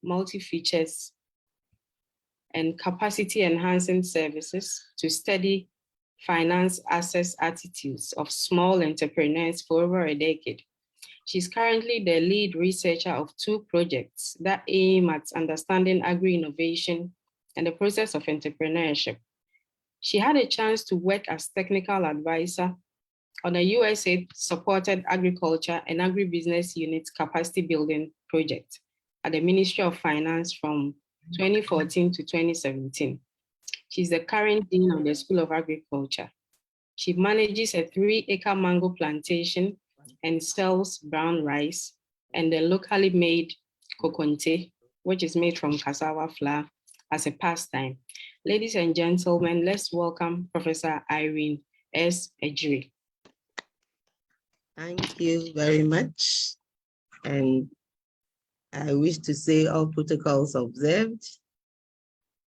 multi-features and capacity-enhancing services to study finance access attitudes of small entrepreneurs for over a decade. She's currently the lead researcher of 2 projects that aim at understanding agri-innovation and the process of entrepreneurship. She had a chance to work as technical advisor on a USAID-supported agriculture and agribusiness unit capacity building project at the Ministry of Finance from 2014 to 2017. She's the current dean of the School of Agriculture. She manages a 3-acre mango plantation and sells brown rice and the locally made kokonte, which is made from cassava flour, as a pastime. Ladies and gentlemen, let's welcome Professor Irene S. Ejiri. Thank you very much. And I wish to say all protocols observed.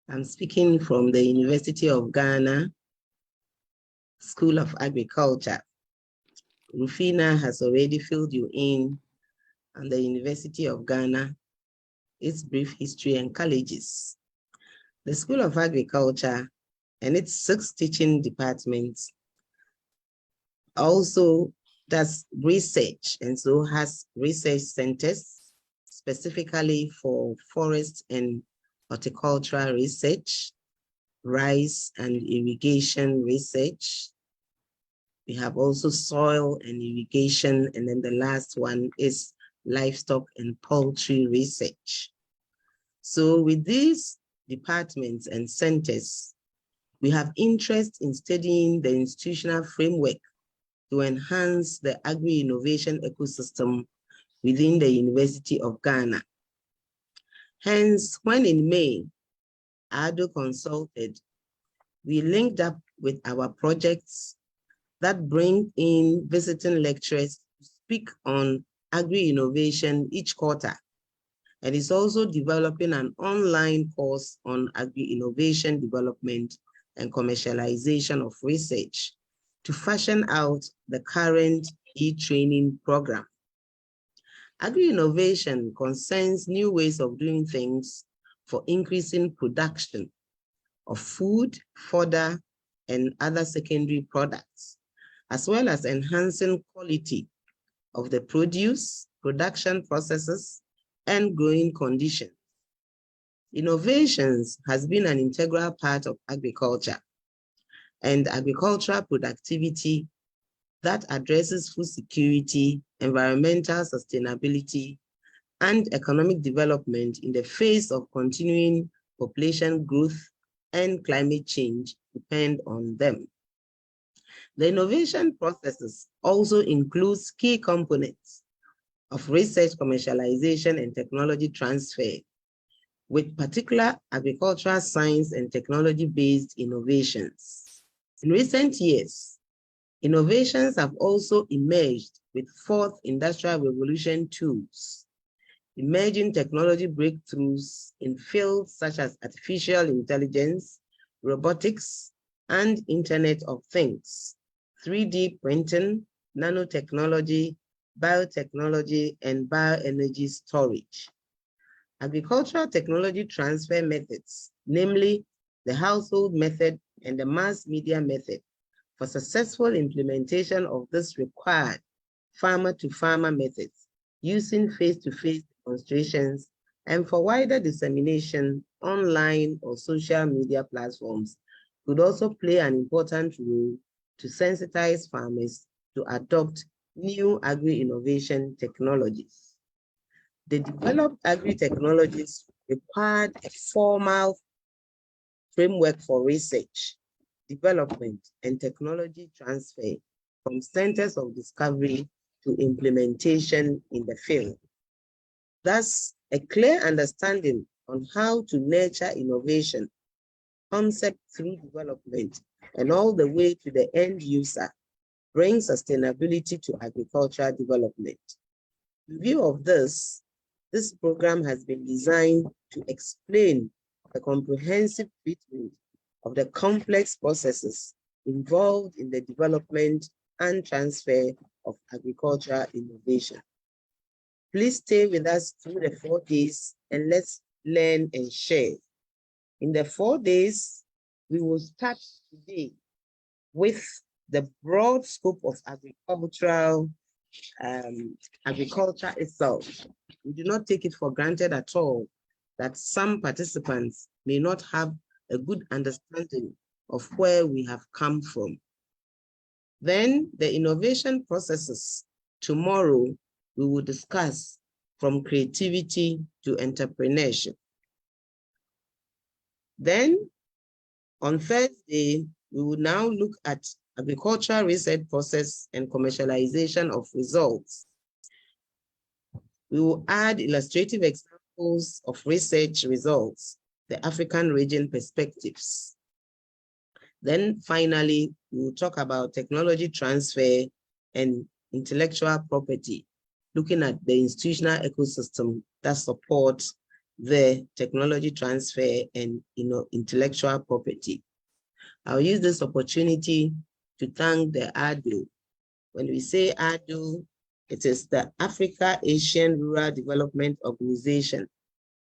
I'm speaking from the University of Ghana, School of Agriculture. Rufina has already filled you in on the University of Ghana, its brief history and colleges. The School of Agriculture and its 6 teaching departments also does research and so has research centers specifically for forest and horticultural research, rice and irrigation research. We have also soil and irrigation, and then the last one is livestock and poultry research. So with these departments and centers, we have interest in studying the institutional framework to enhance the agri-innovation ecosystem within the University of Ghana. Hence, when in May, AARDO consulted, we linked up with our projects that bring in visiting lecturers to speak on agri-innovation each quarter. And is also developing an online course on agri-innovation development and commercialization of research to fashion out the current e-training program. Agri-innovation concerns new ways of doing things for increasing production of food, fodder, and other secondary products, as well as enhancing quality of the produce, production processes, and growing conditions. Innovations has been an integral part of agriculture and agricultural productivity that addresses food security, environmental sustainability, and economic development in the face of continuing population growth and climate change depend on them. The innovation processes also includes key components of research, commercialization, and technology transfer, with particular agricultural science and technology-based innovations. In recent years, innovations have also emerged with 4th Industrial Revolution tools, emerging technology breakthroughs in fields such as artificial intelligence, robotics, and Internet of Things, 3D printing, nanotechnology, biotechnology, and bioenergy storage. Agricultural technology transfer methods, namely the household method and the mass media method, for successful implementation of this required farmer-to-farmer methods using face-to-face demonstrations and for wider dissemination online or social media platforms could also play an important role to sensitize farmers to adopt new agri-innovation technologies. The developed agri-technologies required a formal framework for research, development, and technology transfer from centers of discovery to implementation in the field. Thus, a clear understanding on how to nurture innovation, concept through development, and all the way to the end user brings sustainability to agricultural development. In view of this program has been designed to explain the comprehensive treatment of the complex processes involved in the development and transfer of agricultural innovation. Please stay with us through the 4 days and let's learn and share. In the 4 days, we will start today with the broad scope of agriculture itself. We do not take it for granted at all that some participants may not have a good understanding of where we have come from. Then the innovation processes. Tomorrow, we will discuss from creativity to entrepreneurship. Then on Thursday, we will now look at agricultural research process and commercialization of results. We will add illustrative examples of research results, the African region perspectives. Then finally, we will talk about technology transfer and intellectual property, looking at the institutional ecosystem that supports the technology transfer and intellectual property. I'll use this opportunity to thank the AARDO. When we say AARDO, it is the Africa Asian Rural Development Organization.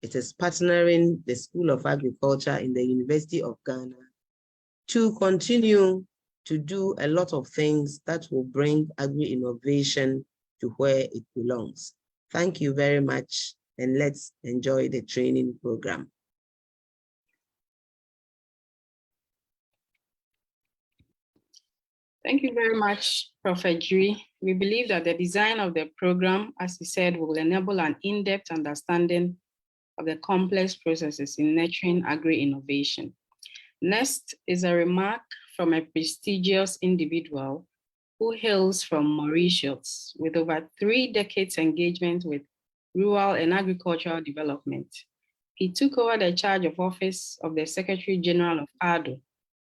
It is partnering the School of Agriculture in the University of Ghana to continue to do a lot of things that will bring agri-innovation to where it belongs. Thank you very much, and let's enjoy the training program. Thank you very much, Prophet Jui. We believe that the design of the program, as he said, will enable an in-depth understanding of the complex processes in nurturing agri-innovation. Next is a remark from a prestigious individual who hails from Mauritius with over 3 decades engagement with rural and agricultural development. He took over the charge of office of the Secretary General of AARDO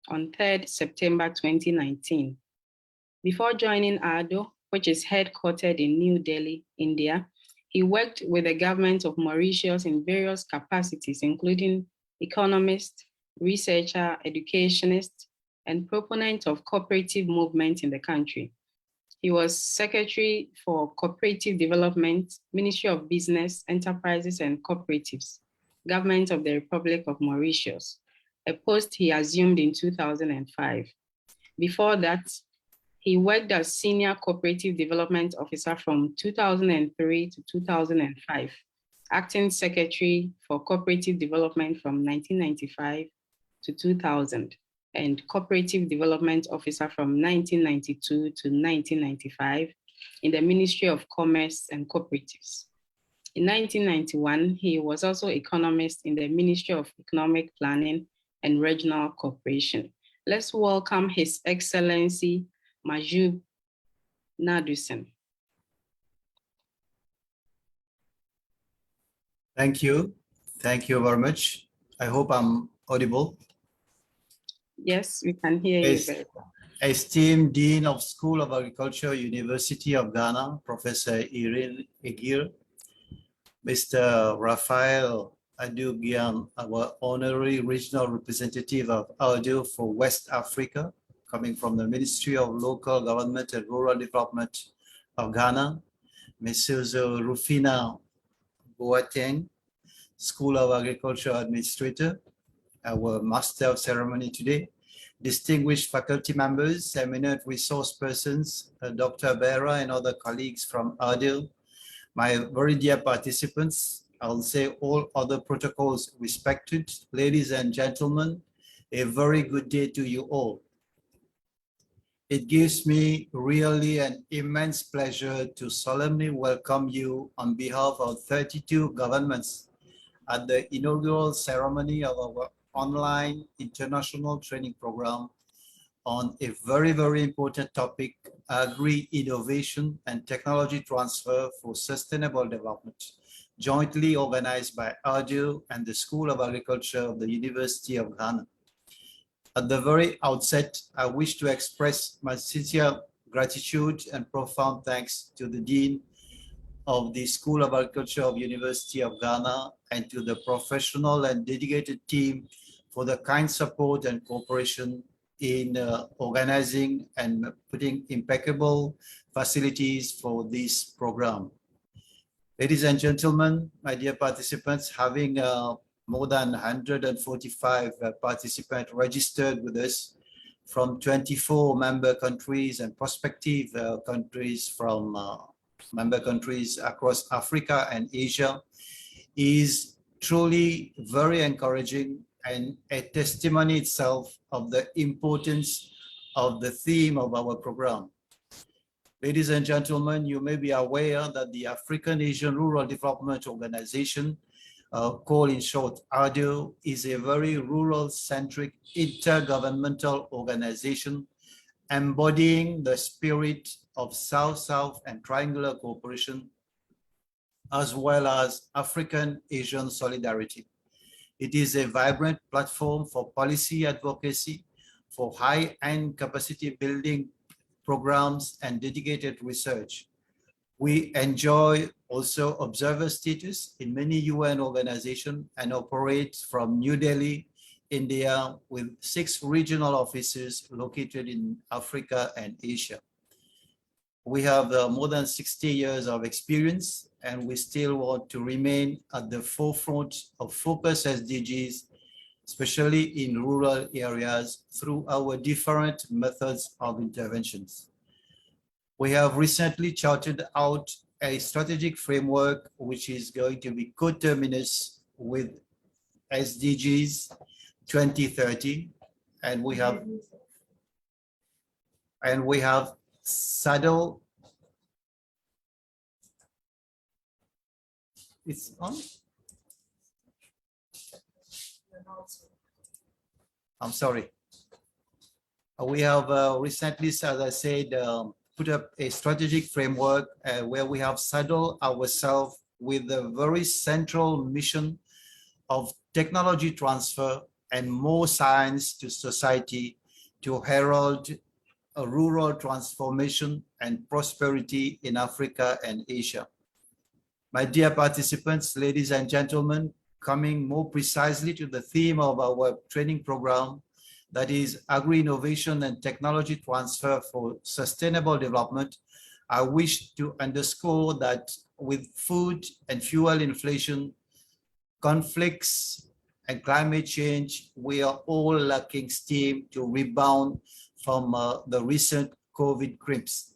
on 3rd September 2019. Before joining AARDO, which is headquartered in New Delhi, India, he worked with the government of Mauritius in various capacities, including economist, researcher, educationist, and proponent of cooperative movement in the country. He was Secretary for Cooperative Development, Ministry of Business, Enterprises and Cooperatives, Government of the Republic of Mauritius, a post he assumed in 2005. Before that, he worked as Senior Cooperative Development Officer from 2003 to 2005, Acting Secretary for Cooperative Development from 1995 to 2000, and Cooperative Development Officer from 1992 to 1995 in the Ministry of Commerce and Cooperatives. In 1991, he was also economist in the Ministry of Economic Planning and Regional Cooperation. Let's welcome His Excellency Majub Nadusen. Thank you. Thank you very much. I hope I'm audible. Yes, we can hear you very well. Esteemed Dean of School of Agriculture, University of Ghana, Professor Irene Egir, Mr. Raphael Adugian, our Honorary Regional Representative of AARDO for West Africa, coming from the Ministry of Local Government and Rural Development of Ghana, Mrs. Rufina Boateng, School of Agriculture Administrator, our Master of Ceremony today, distinguished faculty members, eminent resource persons, Dr. Bera and other colleagues from AARDO, my very dear participants, I'll say all other protocols respected, ladies and gentlemen, a very good day to you all. It gives me really an immense pleasure to solemnly welcome you on behalf of 32 governments at the inaugural ceremony of our online international training program on a very, very important topic, agri-innovation and technology transfer for sustainable development, jointly organized by AARDO and the School of Agriculture of the University of Ghana. At the very outset, I wish to express my sincere gratitude and profound thanks to the Dean of the School of Agriculture of University of Ghana and to the professional and dedicated team for the kind support and cooperation in organizing and putting impeccable facilities for this program. Ladies and gentlemen, my dear participants, having more than 145 participants registered with us from 24 member countries and prospective countries from member countries across Africa and Asia is truly very encouraging and a testimony itself of the importance of the theme of our program. Ladies and gentlemen, you may be aware that the African Asian Rural Development Organization, called in short UG-AARDO, is a very rural-centric intergovernmental organization embodying the spirit of South-South and triangular cooperation, as well as African-Asian solidarity. It is a vibrant platform for policy advocacy, for high-end capacity building programs and dedicated research. We enjoy also observer status in many UN organizations and operate from New Delhi, India, with 6 regional offices located in Africa and Asia. We have more than 60 years of experience, and we still want to remain at the forefront of focus SDGs, especially in rural areas, through our different methods of interventions. We have recently charted out a strategic framework which is going to be coterminous with SDGs 2030, and we have saddled. It's on. I'm sorry. We have recently, as I said, put up a strategic framework where we have saddled ourselves with a very central mission of technology transfer and more science to society to herald a rural transformation and prosperity in Africa and Asia. My dear participants, ladies and gentlemen, coming more precisely to the theme of our training program, that is agri-innovation and technology transfer for sustainable development, I wish to underscore that with food and fuel inflation, conflicts and climate change, we are all lacking steam to rebound from the recent COVID crimps.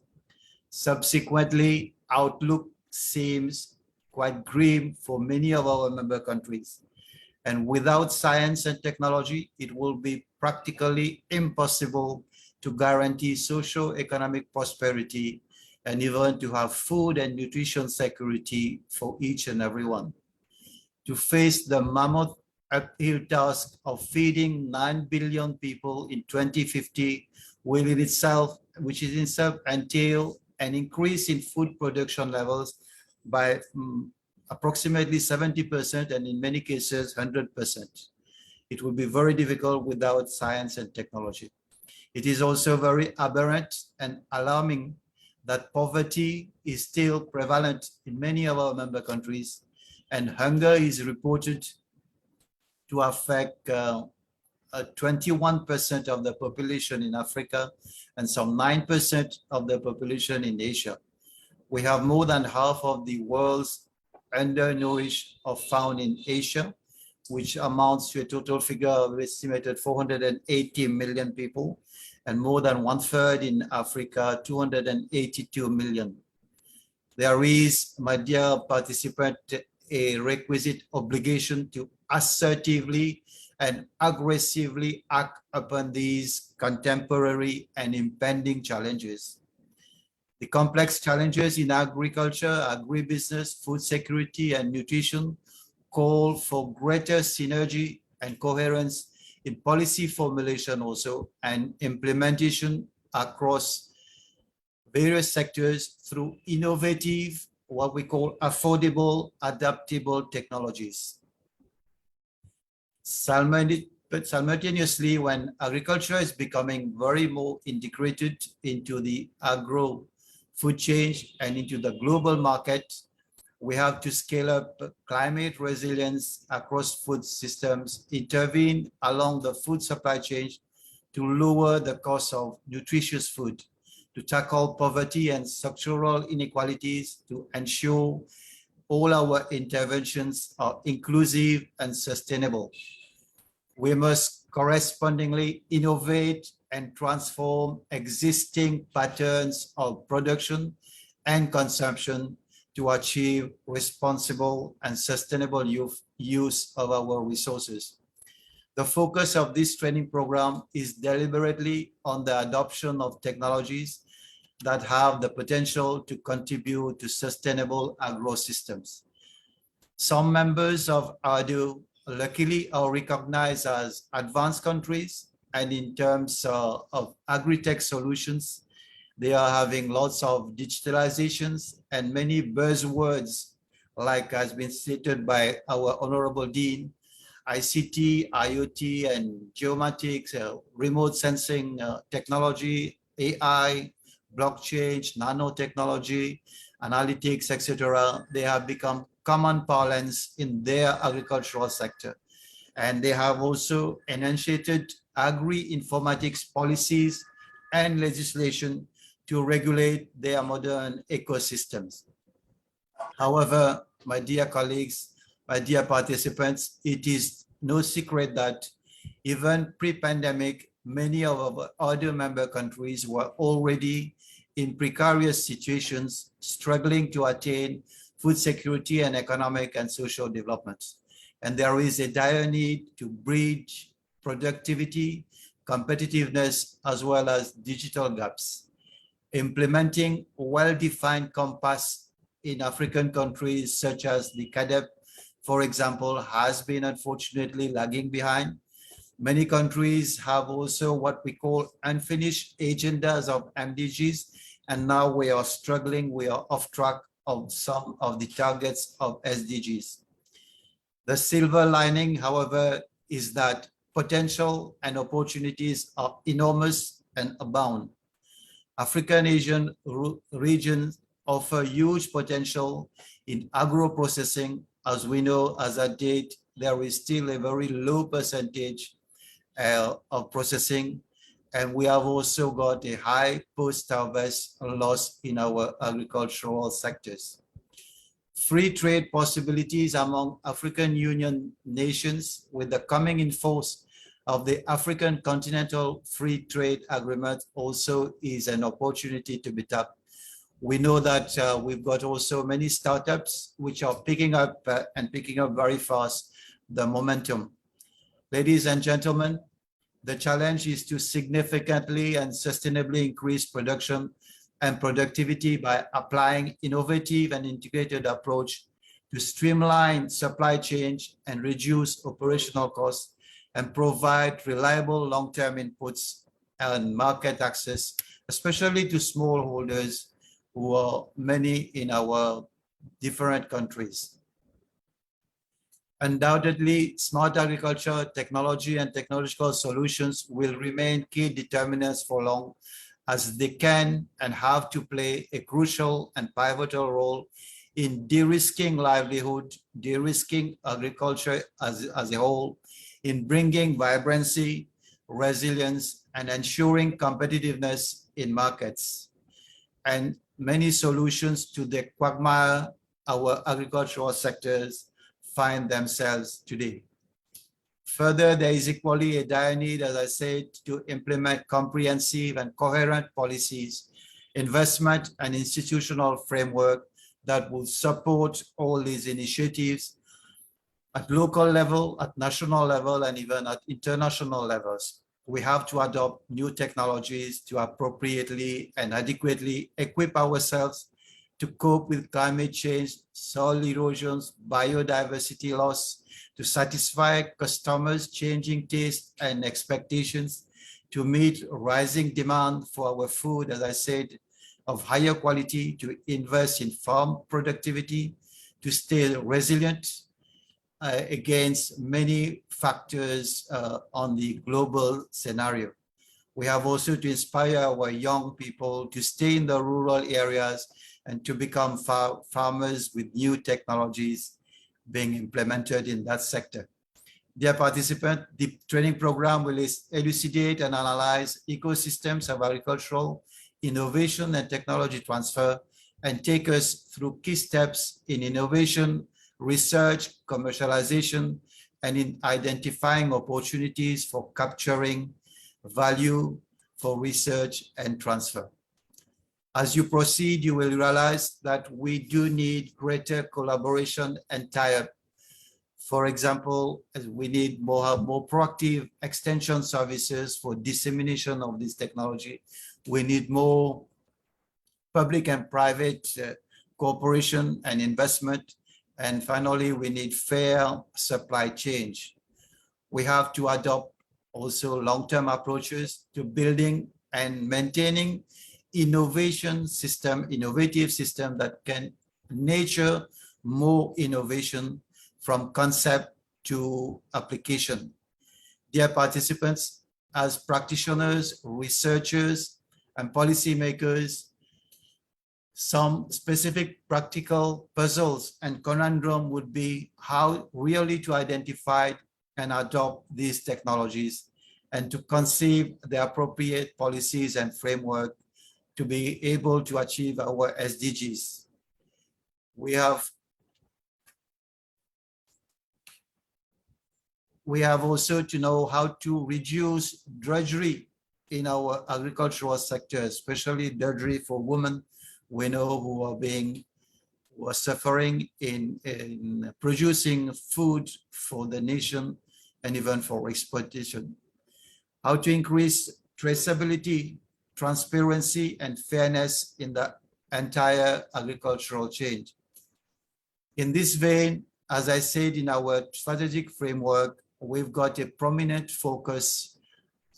Subsequently, outlook seems quite grim for many of our member countries. And without science and technology, it will be practically impossible to guarantee socio-economic prosperity and even to have food and nutrition security for each and everyone. To face the mammoth uphill task of feeding 9 billion people in 2050 will in itself, which in itself entail an increase in food production levels by approximately 70% and in many cases 100%. It will be very difficult without science and technology. It is also very aberrant and alarming that poverty is still prevalent in many of our member countries, and hunger is reported to affect 21% of the population in Africa and some 9% of the population in Asia. We have more than half of the world's undernourished are found in Asia, which amounts to a total figure of estimated 480 million people, and more than 1/3 in Africa, 282 million. There is, my dear participant, a requisite obligation to assertively and aggressively act upon these contemporary and impending challenges. The complex challenges in agriculture, agribusiness, food security, and nutrition call for greater synergy and coherence in policy formulation also and implementation across various sectors through innovative, what we call affordable, adaptable technologies. But simultaneously, when agriculture is becoming very more integrated into the agro food chain and into the global market, we have to scale up climate resilience across food systems, intervene along the food supply chain to lower the cost of nutritious food, to tackle poverty and structural inequalities, to ensure all our interventions are inclusive and sustainable. We must correspondingly innovate and transform existing patterns of production and consumption to achieve responsible and sustainable use of our resources. The focus of this training program is deliberately on the adoption of technologies that have the potential to contribute to sustainable agro systems. Some members of UG-AARDO luckily are recognized as advanced countries, and in terms of agri-tech solutions, they are having lots of digitalizations and many buzzwords, like has been stated by our Honorable Dean, ICT, IoT, and geomatics, remote sensing technology, AI, blockchain, nanotechnology, analytics, etc. They have become common parlance in their agricultural sector. And they have also enunciated agri-informatics policies and legislation to regulate their modern ecosystems. However, my dear colleagues, my dear participants, it is no secret that even pre-pandemic, many of our other member countries were already in precarious situations, struggling to attain food security and economic and social development. And there is a dire need to bridge productivity, competitiveness, as well as digital gaps. Implementing well-defined compass in African countries such as the CADEP, for example, has been unfortunately lagging behind. Many countries have also what we call unfinished agendas of MDGs, and now we are struggling, we are off track of some of the targets of SDGs. The silver lining, however, is that potential and opportunities are enormous and abound. African Asian regions offer huge potential in agro-processing. As we know, as at date, there is still a very low percentage of processing, and we have also got a high post-harvest loss in our agricultural sectors. Free trade possibilities among African Union nations with the coming in force of the African Continental Free Trade Agreement also is an opportunity to be tapped. We know that we've got also many startups which are picking up and picking up very fast the momentum. Ladies and gentlemen, the challenge is to significantly and sustainably increase production and productivity by applying innovative and integrated approach to streamline supply chains and reduce operational costs and provide reliable long-term inputs and market access, especially to smallholders who are many in our different countries. Undoubtedly, smart agriculture, technology, and technological solutions will remain key determinants for long, as they can and have to play a crucial and pivotal role in de-risking livelihood, de-risking agriculture as a whole, in bringing vibrancy, resilience, and ensuring competitiveness in markets. And many solutions to the quagmire our agricultural sectors find themselves today. Further, there is equally a dire need, as I said, to implement comprehensive and coherent policies, investment, and institutional framework that will support all these initiatives at local level, at national level, and even at international levels. We have to adopt new technologies to appropriately and adequately equip ourselves to cope with climate change, soil erosions, biodiversity loss, to satisfy customers' changing tastes and expectations, to meet rising demand for our food, as I said, of higher quality, to invest in farm productivity, to stay resilient against many factors on the global scenario. We have also to inspire our young people to stay in the rural areas and to become farmers with new technologies being implemented in that sector. Dear participant, the training program will elucidate and analyze ecosystems of agricultural innovation and technology transfer and take us through key steps in innovation, research, commercialization, and in identifying opportunities for capturing value for research and transfer. As you proceed, you will realize that we do need greater collaboration and tie-up. For example, we need more proactive extension services for dissemination of this technology. We need more public and private cooperation and investment. And finally, we need fair supply chain. We have to adopt also long-term approaches to building and maintaining innovative system that can nurture more innovation from concept to application. Dear participants, as practitioners, researchers, and policymakers, some specific practical puzzles and conundrum would be how really to identify and adopt these technologies and to conceive the appropriate policies and framework to be able to achieve our SDGs. We have also to know how to reduce drudgery in our agricultural sector, especially drudgery for women. We know who are suffering in producing food for the nation and even for exportation. How to increase traceability, transparency, and fairness in the entire agricultural chain. In this vein, as I said in our strategic framework, we've got a prominent focus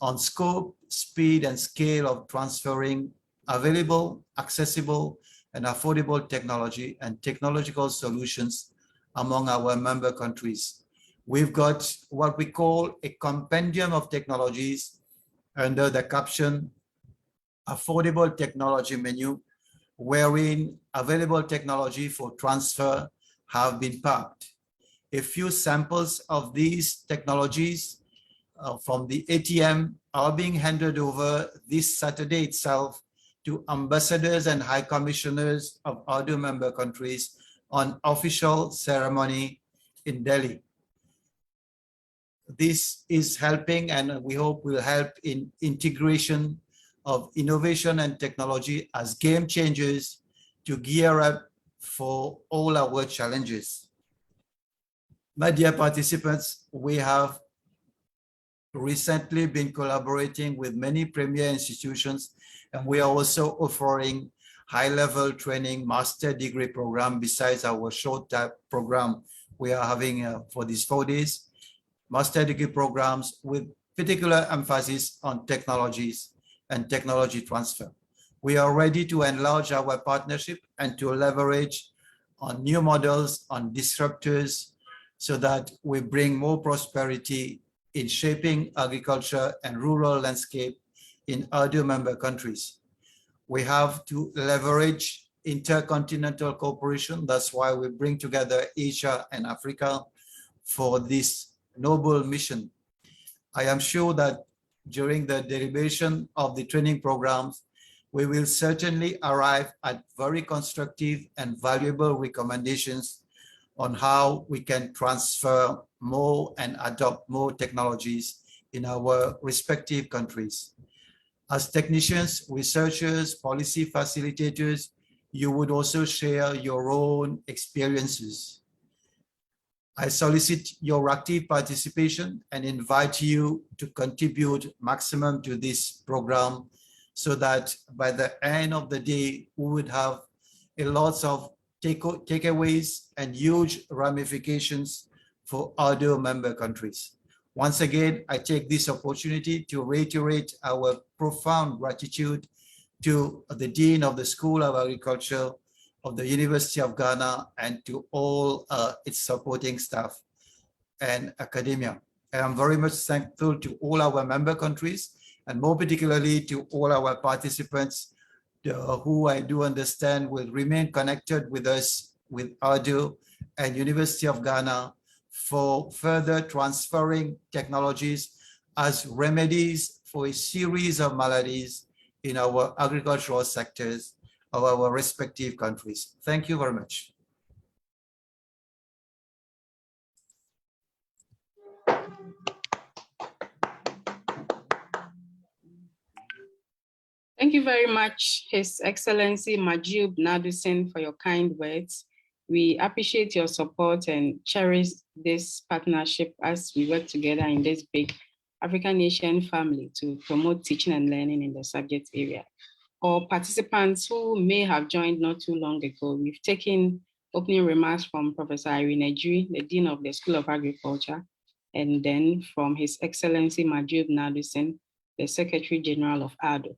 on scope, speed, and scale of transferring available, accessible, and affordable technology and technological solutions among our member countries. We've got what we call a compendium of technologies under the caption Affordable Technology Menu, wherein available technology for transfer have been packed. A few samples of these technologies from the ATM are being handed over this Saturday itself to ambassadors and high commissioners of other member countries on official ceremony in Delhi. This is helping, and we hope will help in integration of innovation and technology as game changers to gear up for all our challenges. My dear participants, we have recently been collaborating with many premier institutions, and we are also offering high-level training master degree program besides our short type program we are having for these 4 days, master degree programs with particular emphasis on technologies and technology transfer. We are ready to enlarge our partnership and to leverage on new models, on disruptors, so that we bring more prosperity in shaping agriculture and rural landscape in other member countries. We have to leverage intercontinental cooperation. That's why we bring together Asia and Africa for this noble mission. I am sure that during the deliberation of the training programs, we will certainly arrive at very constructive and valuable recommendations on how we can transfer more and adopt more technologies in our respective countries. As technicians, researchers, policy facilitators, you would also share your own experiences. I solicit your active participation and invite you to contribute maximum to this program so that by the end of the day, we would have a lot of takeaways and huge ramifications for other member countries. Once again, I take this opportunity to reiterate our profound gratitude to the Dean of the School of Agriculture of the University of Ghana and to all its supporting staff and academia. And I'm very much thankful to all our member countries and more particularly to all our participants who I do understand will remain connected with us with AARDO and University of Ghana for further transferring technologies as remedies for a series of maladies in our agricultural sectors of our respective countries. Thank you very much. Thank you very much, His Excellency Majub Nadusin, for your kind words. We appreciate your support and cherish this partnership as we work together in this big African nation family to promote teaching and learning in the subject area. For participants who may have joined not too long ago, we've taken opening remarks from Professor Irene Ejiri, the Dean of the School of Agriculture, and then from His Excellency Majub Nadusin, the Secretary General of AARDO.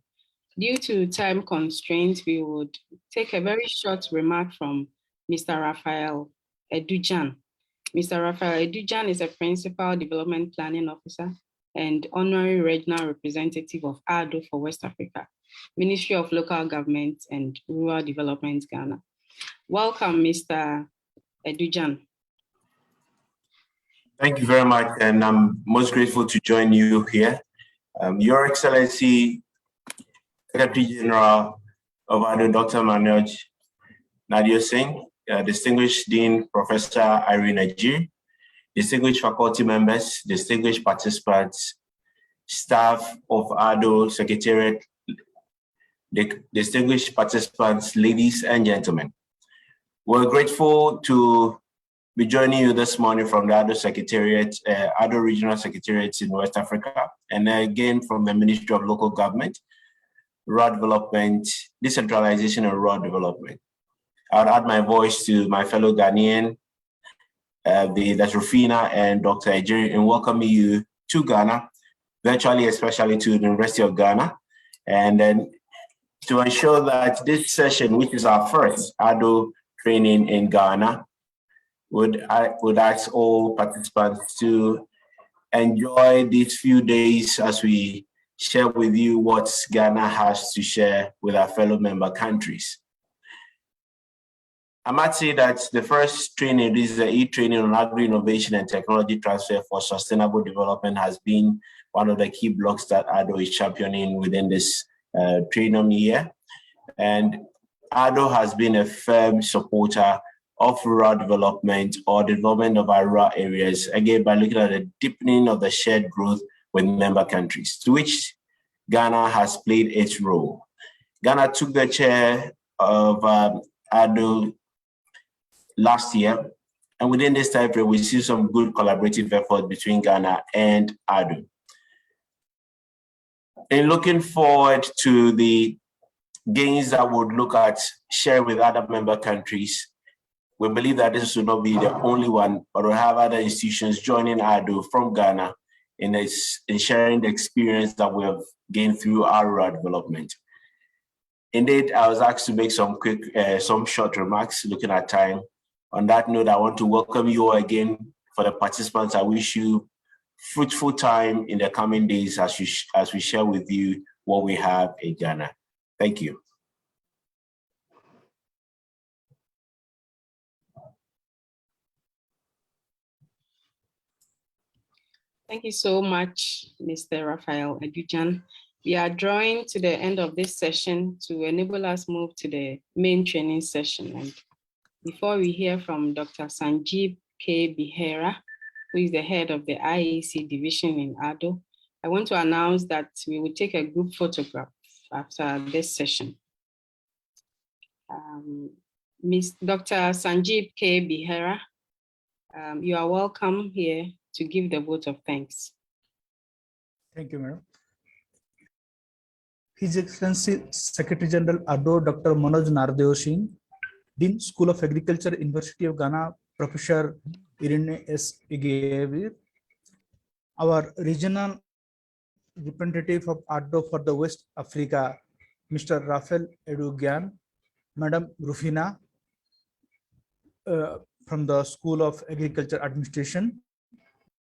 Due to time constraints, we would take a very short remark from Mr. Raphael Edujan. Mr. Raphael Edujan is a Principal Development Planning Officer and Honorary Regional Representative of AARDO for West Africa, Ministry of Local Government and Rural Development, Ghana. Welcome, Mr. Edujan. Thank you very much, and I'm most grateful to join you here. Your Excellency, Secretary General of AARDO, Dr. Manoj Nadia Singh, distinguished Dean Professor Irene Ejiri, distinguished faculty members, distinguished participants, staff of AARDO Secretariat, distinguished participants, ladies and gentlemen. We're grateful to be joining you this morning from the AARDO Secretariat, AARDO Regional Secretariat in West Africa, and again from the Ministry of Local Government, Rural Development, Decentralization and Rural Development. I would add my voice to my fellow Ghanaian, Dr. Rufina and Dr. Ejiri, in welcoming you to Ghana, virtually, especially to the University of Ghana. And then to ensure that this session, which is our first AARDO training in Ghana, would ask all participants to enjoy these few days as we share with you what Ghana has to share with our fellow member countries. I might say that the first training, this is the e-training on agri-innovation and technology transfer for sustainable development, has been one of the key blocks that AARDO is championing within this training year. And AARDO has been a firm supporter of rural development or development of our rural areas, again, by looking at the deepening of the shared growth with member countries, to which Ghana has played its role. Ghana took the chair of AARDO last year, and within this time frame, we see some good collaborative effort between Ghana and AARDO. In looking forward to the gains that would look at share with other member countries, we believe that this will not be the only one, but we'll have other institutions joining AARDO from Ghana in sharing the experience that we have gained through our rural development. Indeed, I was asked to make some short remarks looking at time. On that note, I want to welcome you all again. For the participants, I wish you fruitful time in the coming days as we share with you what we have in Ghana. Thank you. Thank you so much, Mr. Raphael Edujan. We are drawing to the end of this session to enable us move to the main training session. And before we hear from Dr. Sanjeev K. Bihera, who is the head of the IEC division in AARDO, I want to announce that we will take a group photograph after this session. Dr. Sanjeev K. Bihera, you are welcome here to give the vote of thanks. Thank you, Madam. His Excellency Secretary General AARDO, Dr. Manoj Nadia Singh, Dean School of Agriculture, University of Ghana, Professor Irene S. Ejiri, our regional representative of AARDO for the West Africa, Mr. Raphael Edujan, Madam Rufina from the School of Agriculture Administration,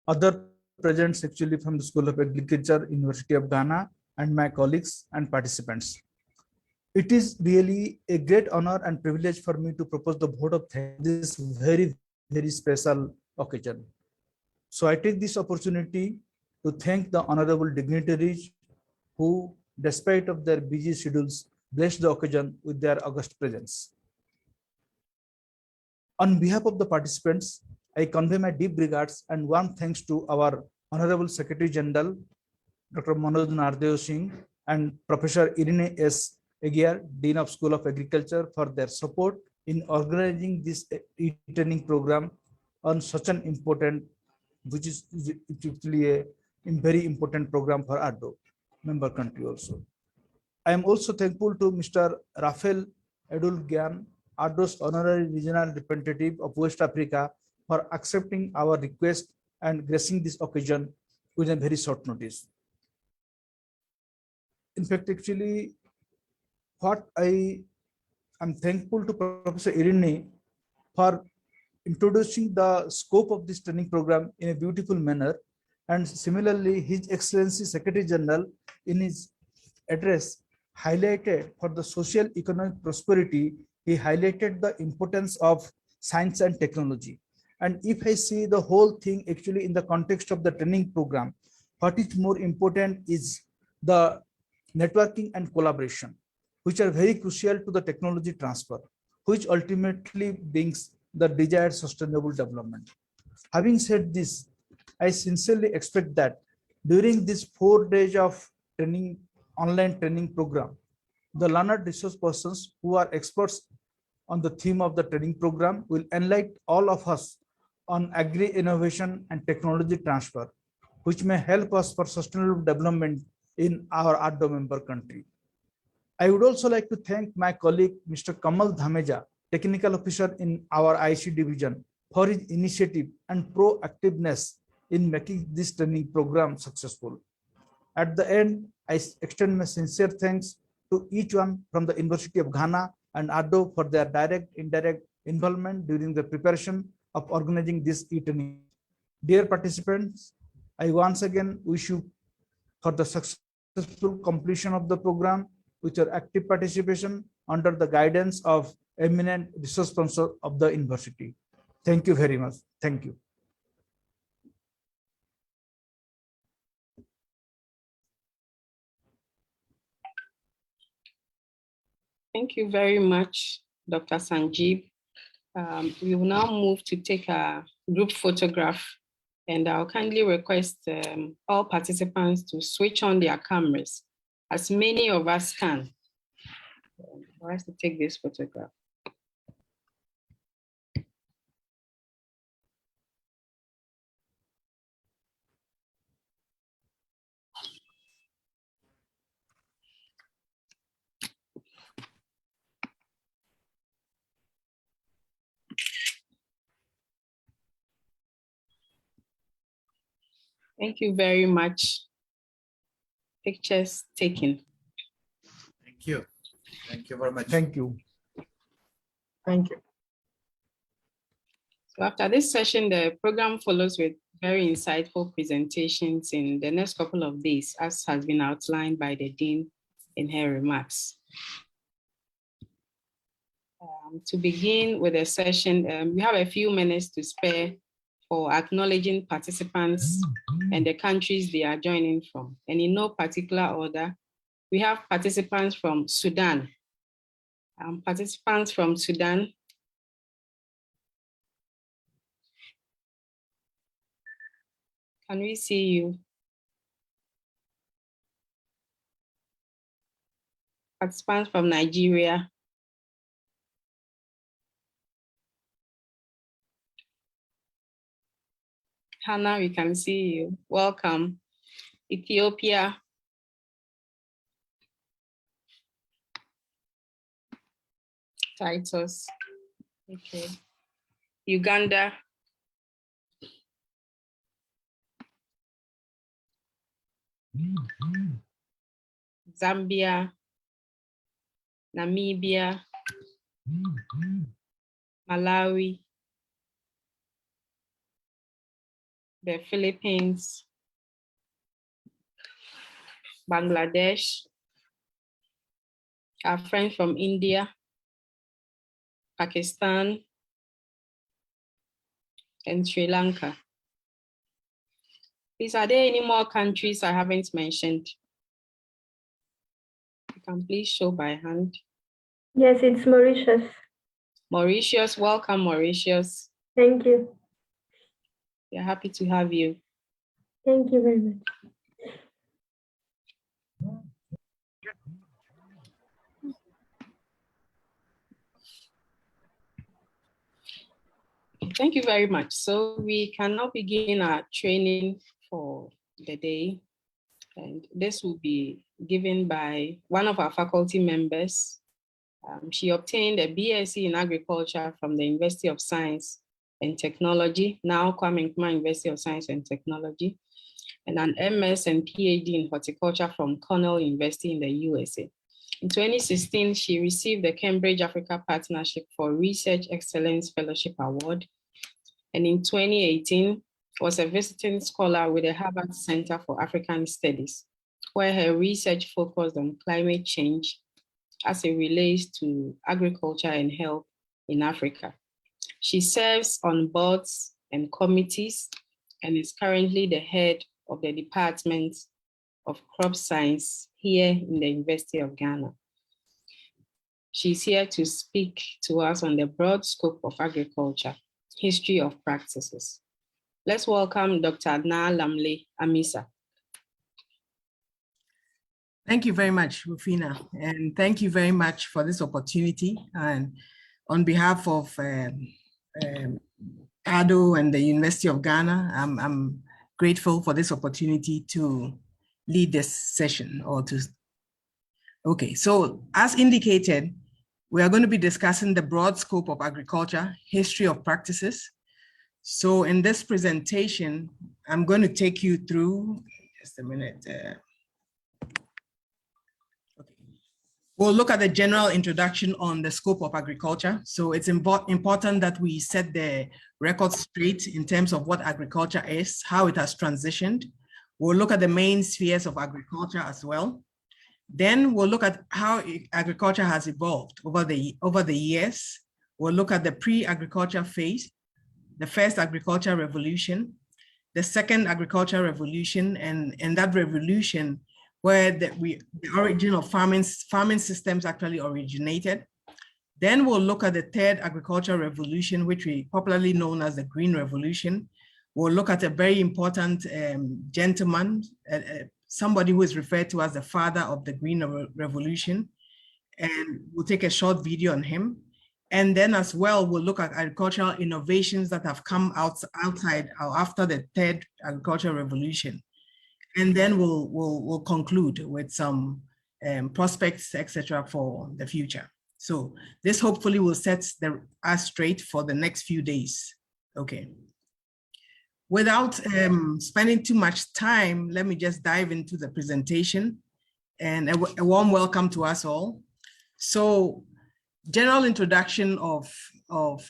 other presents actually from the School of Agriculture, University of Ghana, and my colleagues and participants. It is really a great honor and privilege for me to propose the vote of thanks this very, very special occasion. So I take this opportunity to thank the honorable dignitaries who, despite of their busy schedules, blessed the occasion with their august presence. On behalf of the participants, I convey my deep regards and warm thanks to our Honorable Secretary General, Dr. Manoj Nardev Singh, and Professor Irene S. Aguiar, Dean of School of Agriculture, for their support in organizing this e-training program on such an important, which is actually a very important program for AARDO member country also. I am also thankful to Mr. Rafael Edul Gyan, AARDO's honorary regional representative of West Africa, for accepting our request and gracing this occasion with a very short notice. In fact, actually, what I am thankful to Professor Irene for introducing the scope of this training program in a beautiful manner, and similarly, His Excellency Secretary General in his address highlighted for the social economic prosperity, he highlighted the importance of science and technology. And if I see the whole thing actually in the context of the training program, what is more important is the networking and collaboration, which are very crucial to the technology transfer, which ultimately brings the desired sustainable development. Having said this, I sincerely expect that during this 4 days of training, online training program, the learned resource persons who are experts on the theme of the training program will enlighten all of us on agri innovation and technology transfer, which may help us for sustainable development in our AARDO member country. I would also like to thank my colleague, Mr. Kamal Dhameja, Technical Officer in our IC division, for his initiative and proactiveness in making this training program successful. At the end, I extend my sincere thanks to each one from the University of Ghana and AARDO for their direct, indirect involvement during the preparation of organizing this e-training. Dear participants, I once again wish you for the successful completion of the program with your active participation under the guidance of eminent resource sponsor of the university. Thank you very much. Thank you. Thank you very much, Dr. Sanjeev. We will now move to take a group photograph, and I'll kindly request all participants to switch on their cameras, as many of us can, for us to take this photograph. Thank you very much. Pictures taken. Thank you. Thank you very much. Thank you. Thank you. So after this session, the program follows with very insightful presentations in the next couple of days, as has been outlined by the Dean in her remarks. To begin with the session, we have a few minutes to spare for acknowledging participants and the countries they are joining from. And in no particular order, we have participants from Sudan. Participants from Sudan. Can we see you? Participants from Nigeria. Hannah, we can see you. Welcome. Ethiopia. Titus. Okay. Uganda. Zambia. Namibia. Malawi. The Philippines. Bangladesh. Our friends from India. Pakistan. And Sri Lanka. Please, are there any more countries I haven't mentioned? You can please show by hand. Yes, it's Mauritius. Mauritius, welcome, Mauritius. Thank you. We're happy to have you. Thank you very much. Thank you very much. So we can now begin our training for the day. And this will be given by one of our faculty members. She obtained a BSc in agriculture from the University of Science and Technology, now Kwame Nkrumah University of Science and Technology, and an MS and PhD in horticulture from Cornell University in the USA. In 2016, she received the Cambridge Africa Partnership for Research Excellence Fellowship Award. And in 2018, was a visiting scholar with the Harvard Center for African Studies, where her research focused on climate change as it relates to agriculture and health in Africa. She serves on boards and committees and is currently the head of the Department of Crop Science here in the University of Ghana. She's here to speak to us on the broad scope of agriculture, history of practices. Let's welcome Dr. Na Lamle Amisa. Thank you very much, Rufina, and thank you very much for this opportunity. And on behalf of UG-AARDO and the University of Ghana, I'm grateful for this opportunity to lead this session Okay, so as indicated, we are going to be discussing the broad scope of agriculture, history of practices. So in this presentation, I'm going to take you through, just a minute. We'll look at the general introduction on the scope of agriculture. So it's important that we set the record straight in terms of what agriculture is, how it has transitioned. We'll look at the main spheres of agriculture as well. Then we'll look at how agriculture has evolved over the years. We'll look at the pre-agriculture phase, the first agriculture revolution, the second agriculture revolution, and that revolution where the origin of farming systems actually originated. Then we'll look at the third agricultural revolution, which we popularly known as the Green Revolution. We'll look at a very important gentleman, somebody who is referred to as the father of the Green Revolution. And we'll take a short video on him. And then as well, we'll look at agricultural innovations that have come outside or after the third agricultural revolution. And then we'll conclude with some prospects, etc., for the future. So this hopefully will set us straight for the next few days. Okay. Without spending too much time, let me just dive into the presentation, and a warm welcome to us all. So general introduction of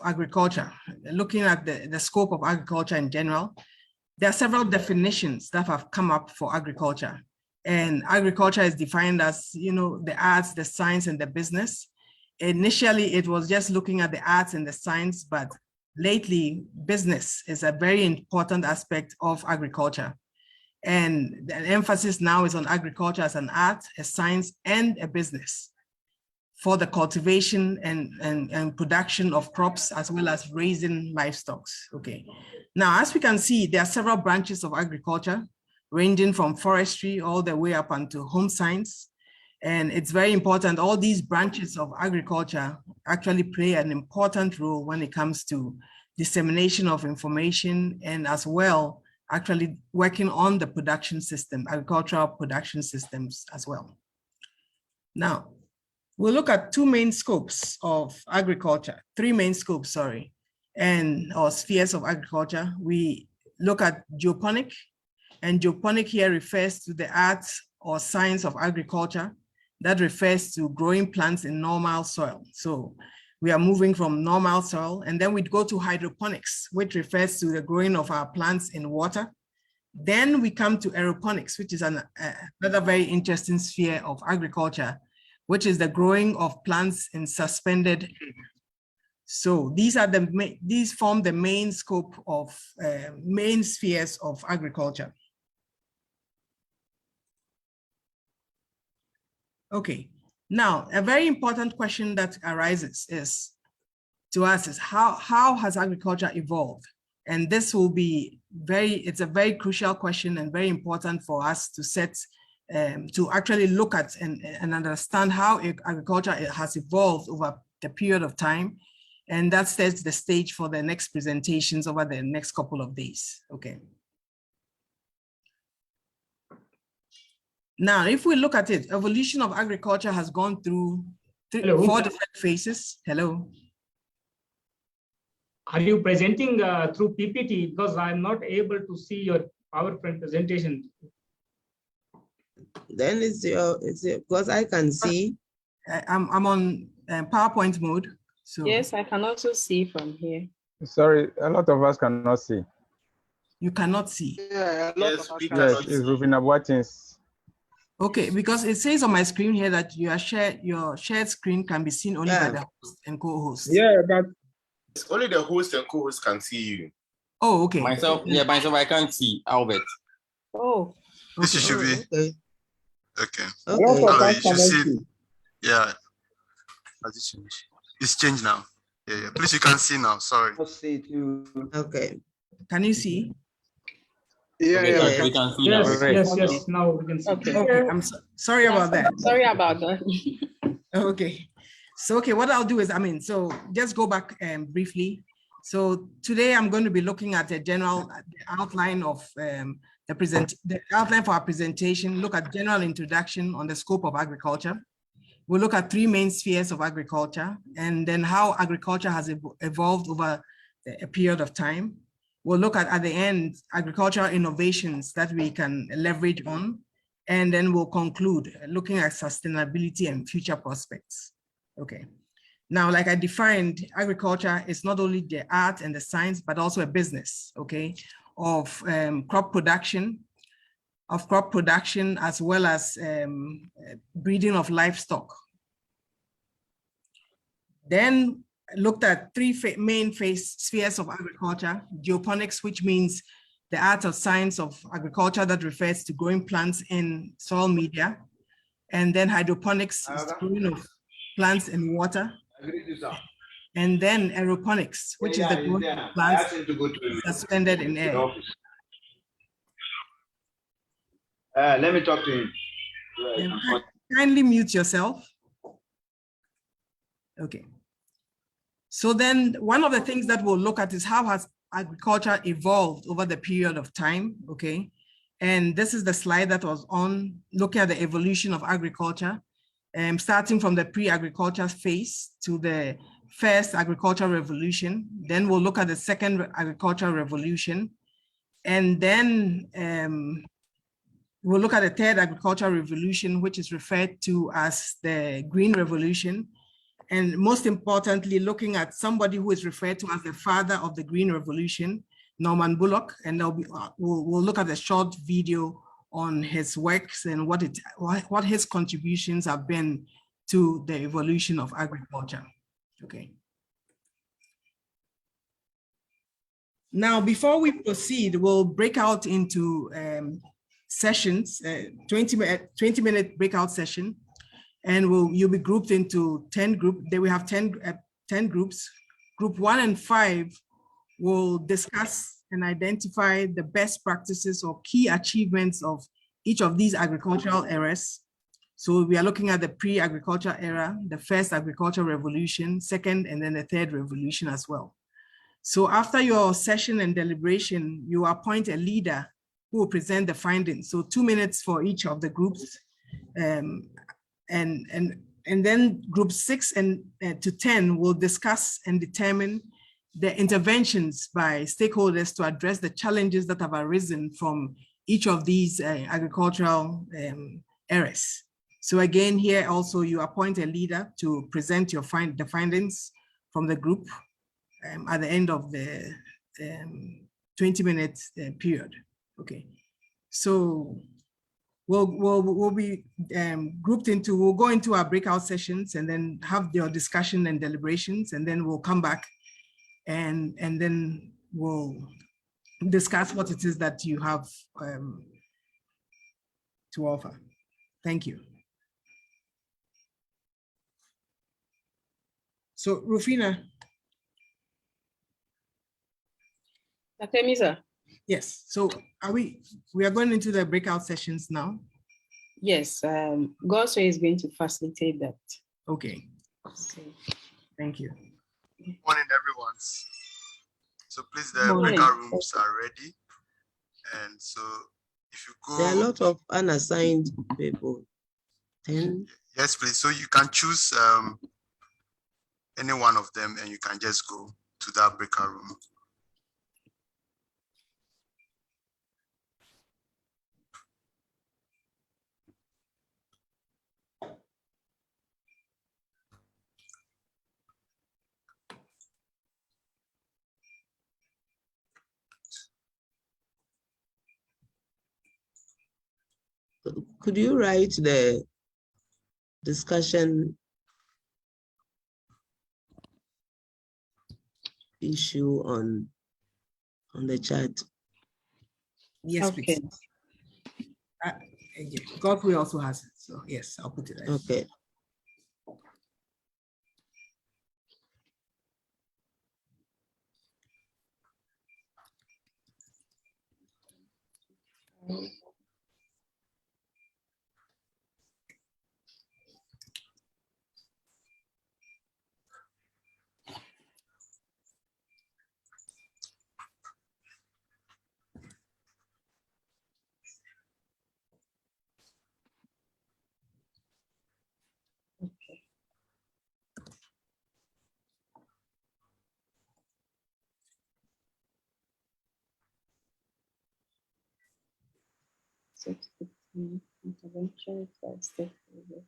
agriculture, looking at the scope of agriculture in general. There are several definitions that have come up for agriculture, and agriculture is defined as, the arts, the science, and the business. Initially, it was just looking at the arts and the science, but lately, business is a very important aspect of agriculture. And the emphasis now is on agriculture as an art, a science, and a business for the cultivation and production of crops, as well as raising livestock. Okay. Now, as we can see, there are several branches of agriculture, ranging from forestry all the way up onto home science. And it's very important, all these branches of agriculture actually play an important role when it comes to dissemination of information, and as well, actually working on the production system, agricultural production systems as well. Now, we'll look at three main scopes of agriculture, or spheres of agriculture. We look at geoponic, and geoponic here refers to the art or science of agriculture that refers to growing plants in normal soil. So we are moving from normal soil, and then we'd go to hydroponics, which refers to the growing of our plants in water. Then we come to aeroponics, which is another very interesting sphere of agriculture, which is the growing of plants in suspended air. So these form the main scope of main spheres of agriculture. Okay, Now, a very important question that arises to us is how has agriculture evolved? And this will be it's a very crucial question and very important for us to to actually look at and understand how agriculture has evolved over the period of time. And that sets the stage for the next presentations over the next couple of days, okay? Now, if we look at it, evolution of agriculture has gone through four different phases. Hello. Are you presenting through PPT? Because I'm not able to see your PowerPoint presentation. Then it's your because I can see. I'm on PowerPoint mode. So Yes, I can also see from here. Sorry, a lot of us cannot see. you cannot see. Yeah, a lot Yes, of us we can Yes, cannot it's see. Rufina Watkins. Okay, because it says on my screen here that your shared screen can be seen only by the host and co-host. Yeah, but It's only the host and co-host can see you. Oh, okay. Myself, I can't see Albert. Oh, This should be Okay. okay. a lot Okay. of Hello, us you should cannot see. see. Yeah. Has it changed? It's changed now. Yeah, yeah. Please, you can see now. Sorry. See too. Okay. Can you see? Yeah, Okay, yeah. we can see now. Yes, Correct. yes. Now we can see. okay. Okay, I'm sorry about that. Sorry about that. Okay, so what I'll do is, so just go back briefly. So today I'm going to be looking at a general outline of the outline for our presentation, look at general introduction on the scope of agriculture. We'll look at three main spheres of agriculture and then how agriculture has evolved over a period of time. We'll look at the end, agricultural innovations that we can leverage on, and then we'll conclude looking at sustainability and future prospects. Okay. Now, like I defined, agriculture is not only the art and the science, but also a business, okay, of crop production, as well as breeding of livestock. Then looked at three main spheres of agriculture: geoponics, which means the art or science of agriculture that refers to growing plants in soil media, and then hydroponics, is the growing of plants in water, and then aeroponics, which is the growing of plants suspended in air. Let me talk to him. Kindly mute yourself. Okay. So then one of the things that we'll look at is how has agriculture evolved over the period of time, okay? And this is the slide that was on looking at the evolution of agriculture, starting from the pre-agriculture phase to the first agricultural revolution. Then we'll look at the second agricultural revolution. And then we'll look at the third agricultural revolution, which is referred to as the Green Revolution. And most importantly, looking at somebody who is referred to as the father of the Green Revolution, Norman Bullock, and we'll look at a short video on his works and what his contributions have been to the evolution of agriculture. Okay. Now, before we proceed, we'll break out into sessions, 20-minute breakout session. And you'll be grouped into 10 groups. Then we have 10 groups. Group 1 and 5 will discuss and identify the best practices or key achievements of each of these agricultural eras. So we are looking at the pre-agriculture era, the first agricultural revolution, second, and then the third revolution as well. So after your session and deliberation, you appoint a leader who will present the findings. So 2 minutes for each of the groups. And then group 6 to 10 will discuss and determine the interventions by stakeholders to address the challenges that have arisen from each of these agricultural eras. So again, here also you appoint a leader to present the findings from the group at the end of the 20-minute period. Okay, so we'll be grouped into, we'll go into our breakout sessions and then have your discussion and deliberations, and then we'll come back and then we'll discuss what it is that you have to offer. Thank you. So Rufina, Dr. Misa? yes. So we are going into the breakout sessions now. Yes, Godsway is going to facilitate that. Okay. So, Thank you. Morning, everyone. So please, the Morning. breakout rooms are ready. And so if you There are a go, lot of unassigned people. 10. yes, please. So you can choose any one of them and you can just go to that breakout room. Could you write the discussion issue on the chat? Yes, Okay. please. Godfrey also has it. So yes, I'll put it there. Okay. Intervention for stakeholders.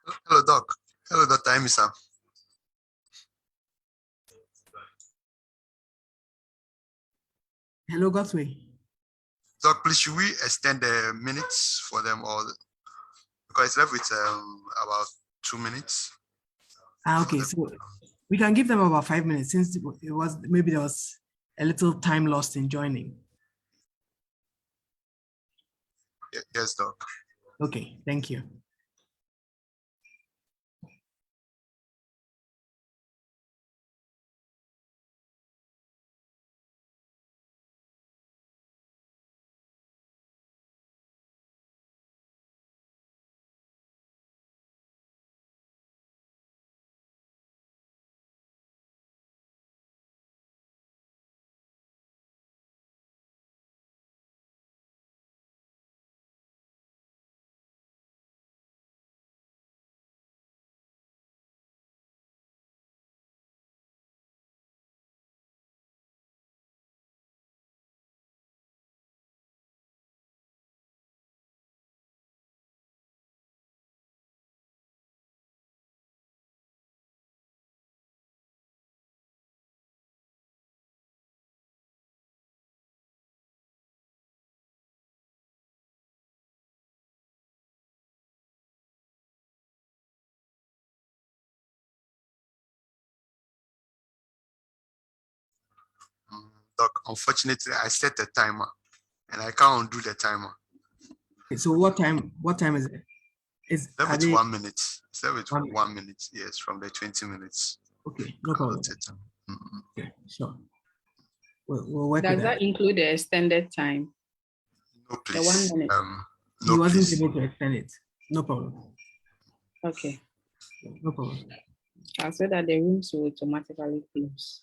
Hello, Doc. Hello, Dr. Emisa. Hello, Godwin. Doc, please, should we extend the minutes for them all? Because it's left with about 2 minutes. Okay, so we can give them about 5 minutes since it was maybe there was a little time lost in joining. Yes, Doc. Okay, thank you. Doc, unfortunately, I set a timer and I can't undo the timer. Okay, so what time is it? Left with 1 minute. It's left with 1 minute? 1 minute, yes, from the 20 minutes. Okay, no problem. Okay, sure. We'll work Does with that include the extended time? No, The 1 please. minute. He No, wasn't please. able to extend it. No problem. Okay. No problem. I'll say that the rooms will automatically close.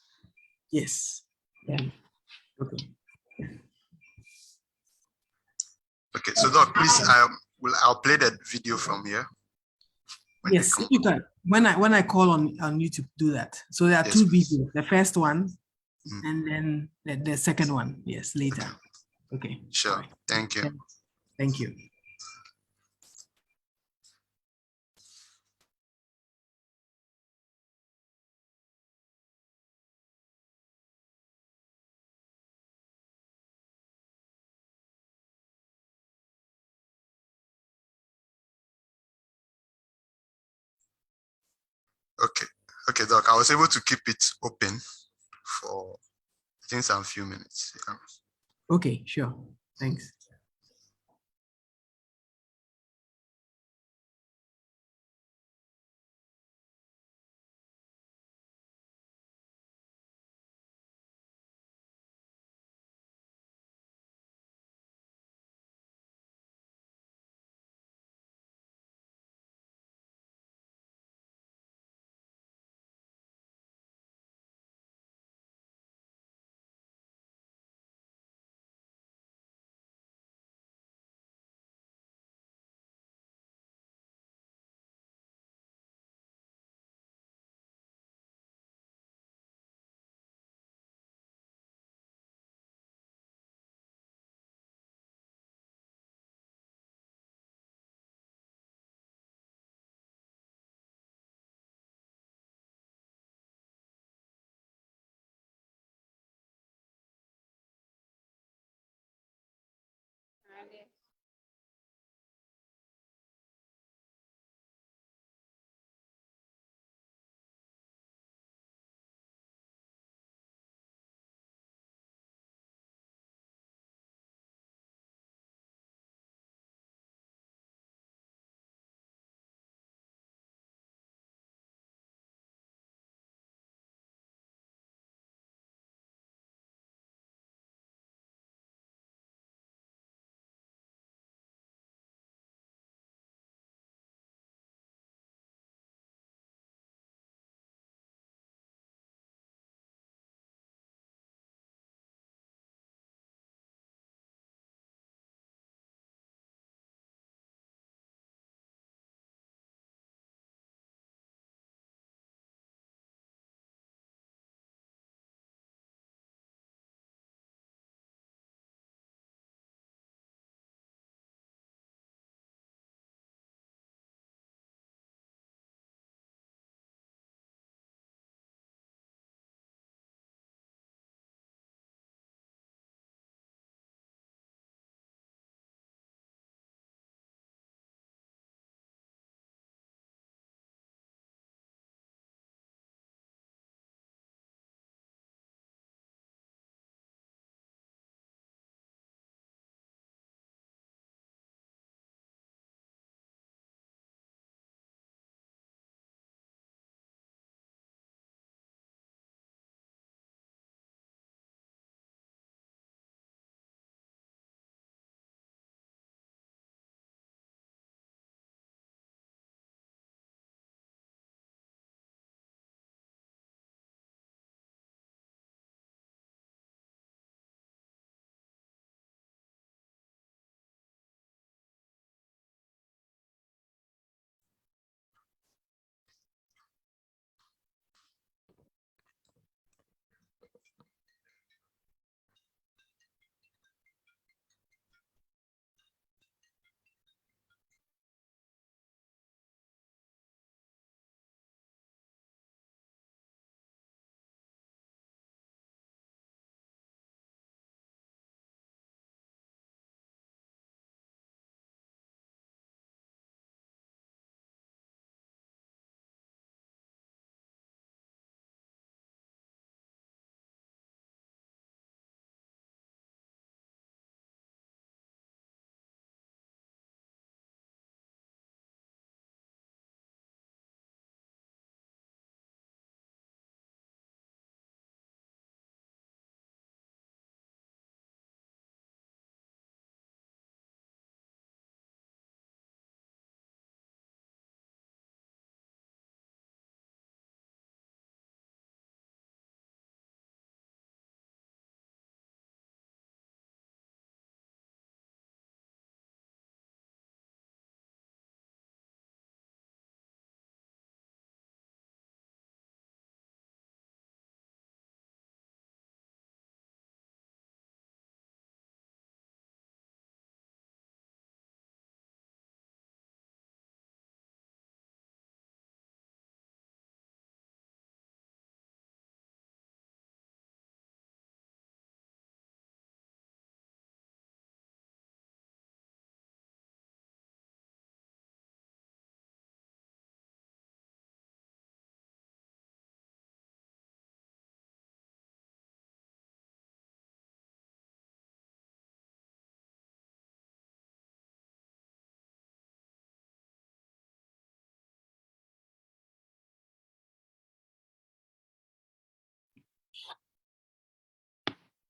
Yes. Yeah. Okay. Okay, so Doc, please, I'll play that video from here. When they Yes, come if you can. When I call on YouTube, do that. So there are Yes, two please. videos. The first one, and then the second one. Yes, later. Okay. Sure. All right. Thank you. Thank you. Okay. Okay, Doc, I was able to keep it open for I think some few minutes. Yeah. Okay, sure. Thanks.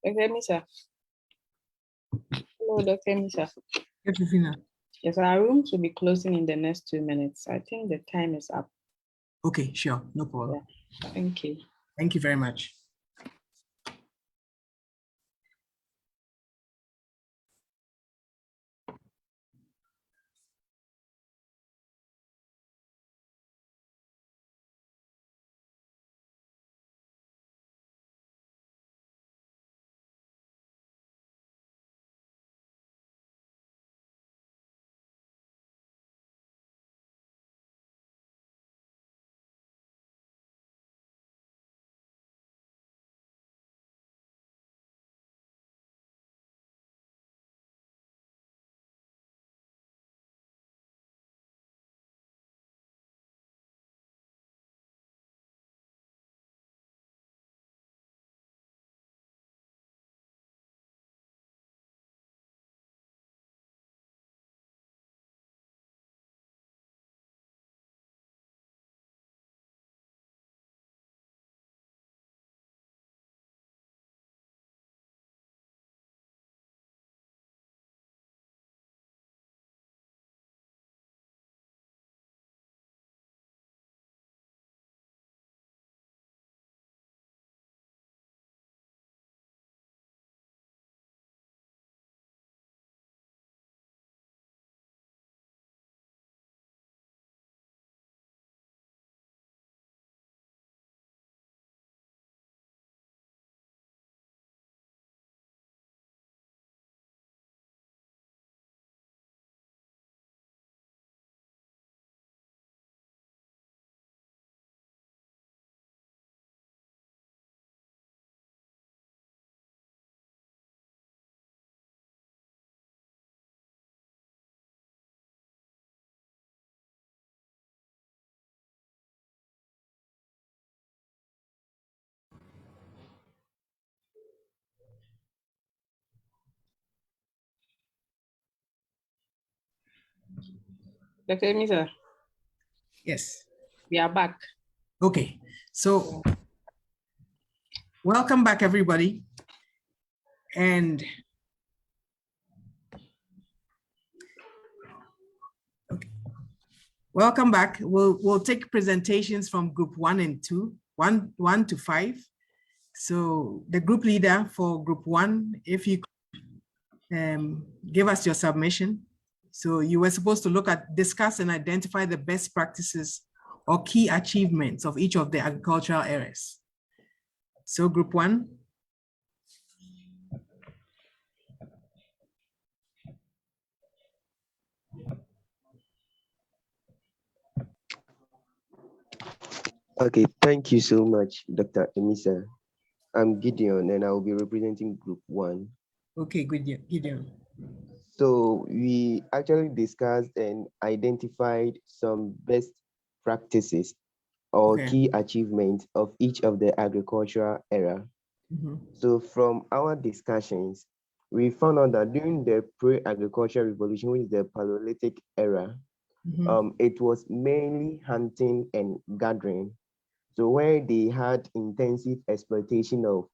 Dr. Misa. Hello, Dr. Misa. Yes, Rufina. Yes, our rooms will be closing in the next 2 minutes. I think the time is up. Okay, sure, no problem. Yeah. Thank you. Thank you very much. Dr. Misa, Yes. we are back. Okay, so welcome back, everybody. And okay. Welcome back. We'll take presentations from group 1 and 2, 1 to 5. So the group leader for group 1, if you give us your submission. So you were supposed to look at, discuss and identify the best practices or key achievements of each of the agricultural areas. So group 1. Okay, thank you so much, Dr. Emisa. I'm Gideon and I will be representing group 1. Okay, Gideon. So we actually discussed and identified some best practices or key achievements of each of the agricultural era. So from our discussions, we found out that during the pre-agricultural revolution, which is the Paleolithic era, it was mainly hunting and gathering. So where they had intensive exploitation of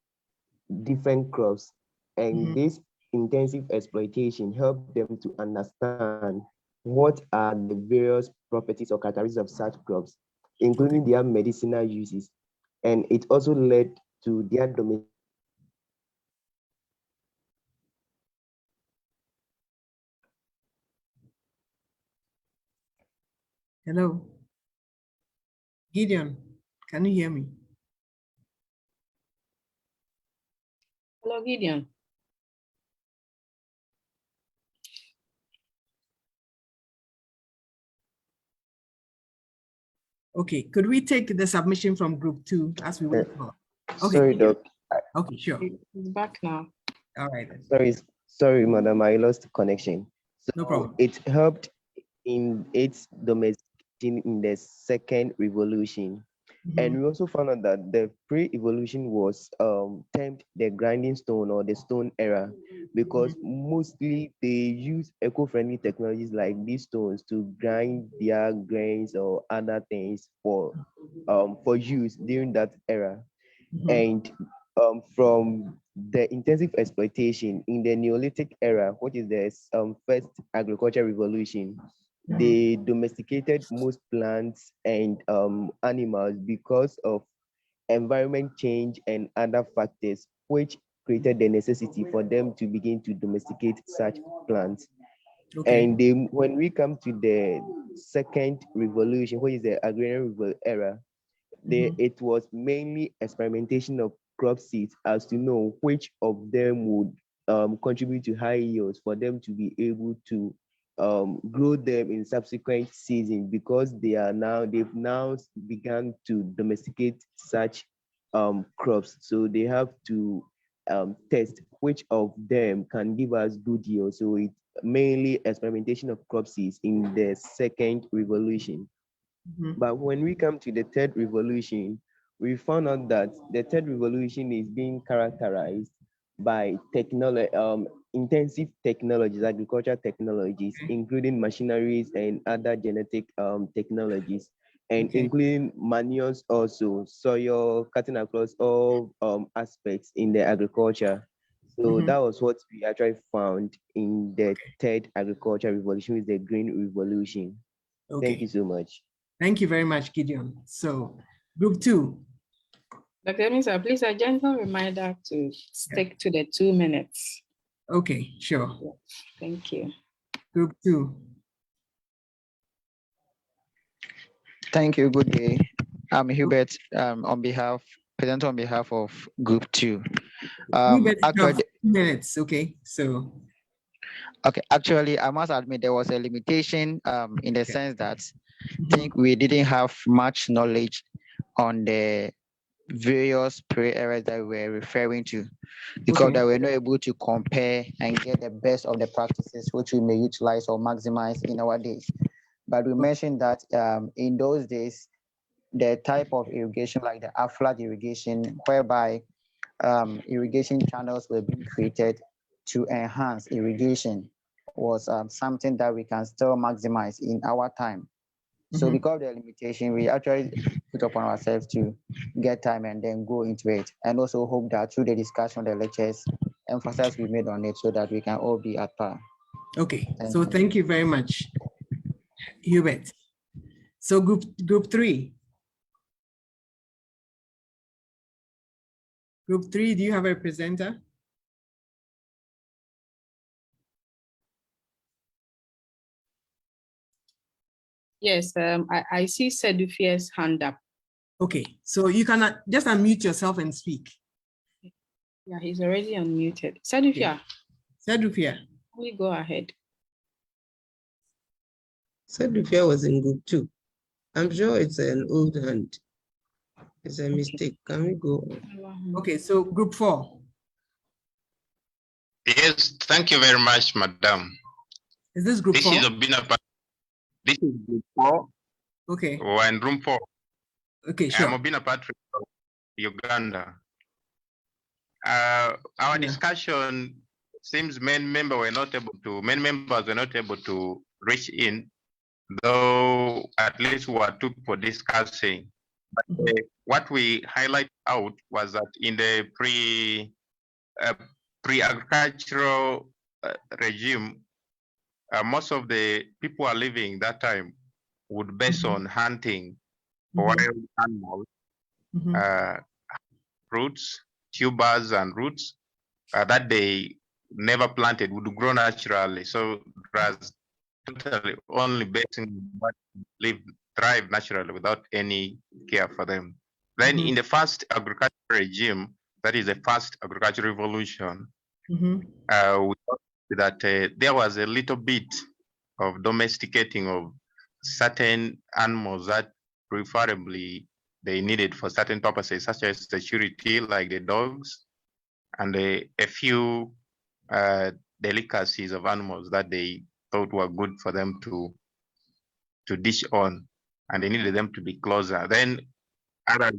different crops, and this intensive exploitation helped them to understand what are the various properties or characteristics of such crops, including their medicinal uses. And it also led to their domestic. Hello. Gideon, can you hear me? Hello, Gideon. Okay, could we take the submission from group 2 as we wait for? Okay. Sorry, Doc. Okay, sure. He's back now. All right. Sorry, madam, I lost connection. So no problem. It helped in its domestication in the second revolution. And we also found out that the pre-evolution was termed the grinding stone or the stone era, because mostly they use eco-friendly technologies like these stones to grind their grains or other things for use during that era. And from the intensive exploitation in the Neolithic era, which is the first agricultural revolution. They domesticated most plants and animals because of environment change and other factors, which created the necessity for them to begin to domesticate such plants. Okay. And when we come to the second revolution, which is the agrarian era, it was mainly experimentation of crop seeds as to know which of them would contribute to high yields for them to be able to grow them in subsequent seasons, because they've now begun to domesticate such crops. So they have to test which of them can give us good yield. So it's mainly experimentation of crop seeds in the second revolution. But when we come to the third revolution, we found out that the third revolution is being characterized by intensive technologies, agricultural technologies, including machineries and other genetic technologies, and including manures also, soil, cutting across all aspects in the agriculture. So that was what we actually found in the third agricultural revolution, with the green revolution. Thank you so much. Thank you very much, Gideon. So, group 2. Dr. Misa, please, a gentle reminder to stick to the 2 minutes. Okay, sure. Thank you. Group 2. Thank you. Good day. I'm Hubert, present on behalf of Group 2. Hubert, you have 2 minutes. Okay, so. Okay, actually, I must admit there was a limitation in the sense that I think we didn't have much knowledge on the various prayer areas that we're referring to, because that we're not able to compare and get the best of the practices which we may utilize or maximize in our days. But we mentioned that in those days, the type of irrigation like the flood irrigation, whereby irrigation channels were being created to enhance irrigation, was something that we can still maximize in our time. So because of the limitation, we actually put upon ourselves to get time and then go into it, and also hope that through the discussion, the lectures, emphasis we made on it so that we can all be at par. Okay, thank you very much, Hubert. So group 3. Group 3, do you have a presenter? Yes, I see Sedufia's hand up. Okay, so you can just unmute yourself and speak. Yeah, he's already unmuted. Sedufia. Sedufia. We go ahead. Sedufia was in group 2. I'm sure it's an old hand. It's a mistake. Can we go on? Okay, so group 4. Yes, thank you very much, madam. Is this group 4? This is Obina. This is group 4. Okay. We're in room 4. Okay, sure. I'm Obina Patrick of Uganda. Our discussion seems many members were not able to reach in, though at least we were 2 people discussing. But what we highlight out was that in the pre-agricultural regime, most of the people are living that time would base on hunting wild animals, fruits, tubers, and roots that they never planted would grow naturally. So it was totally only basing on what thrive naturally without any care for them. Then in the first agricultural regime, that is the first agricultural revolution, we thought that there was a little bit of domesticating of certain animals that preferably they needed for certain purposes, such as security, like the dogs, and a few delicacies of animals that they thought were good for them to dish on, and they needed them to be closer. Then others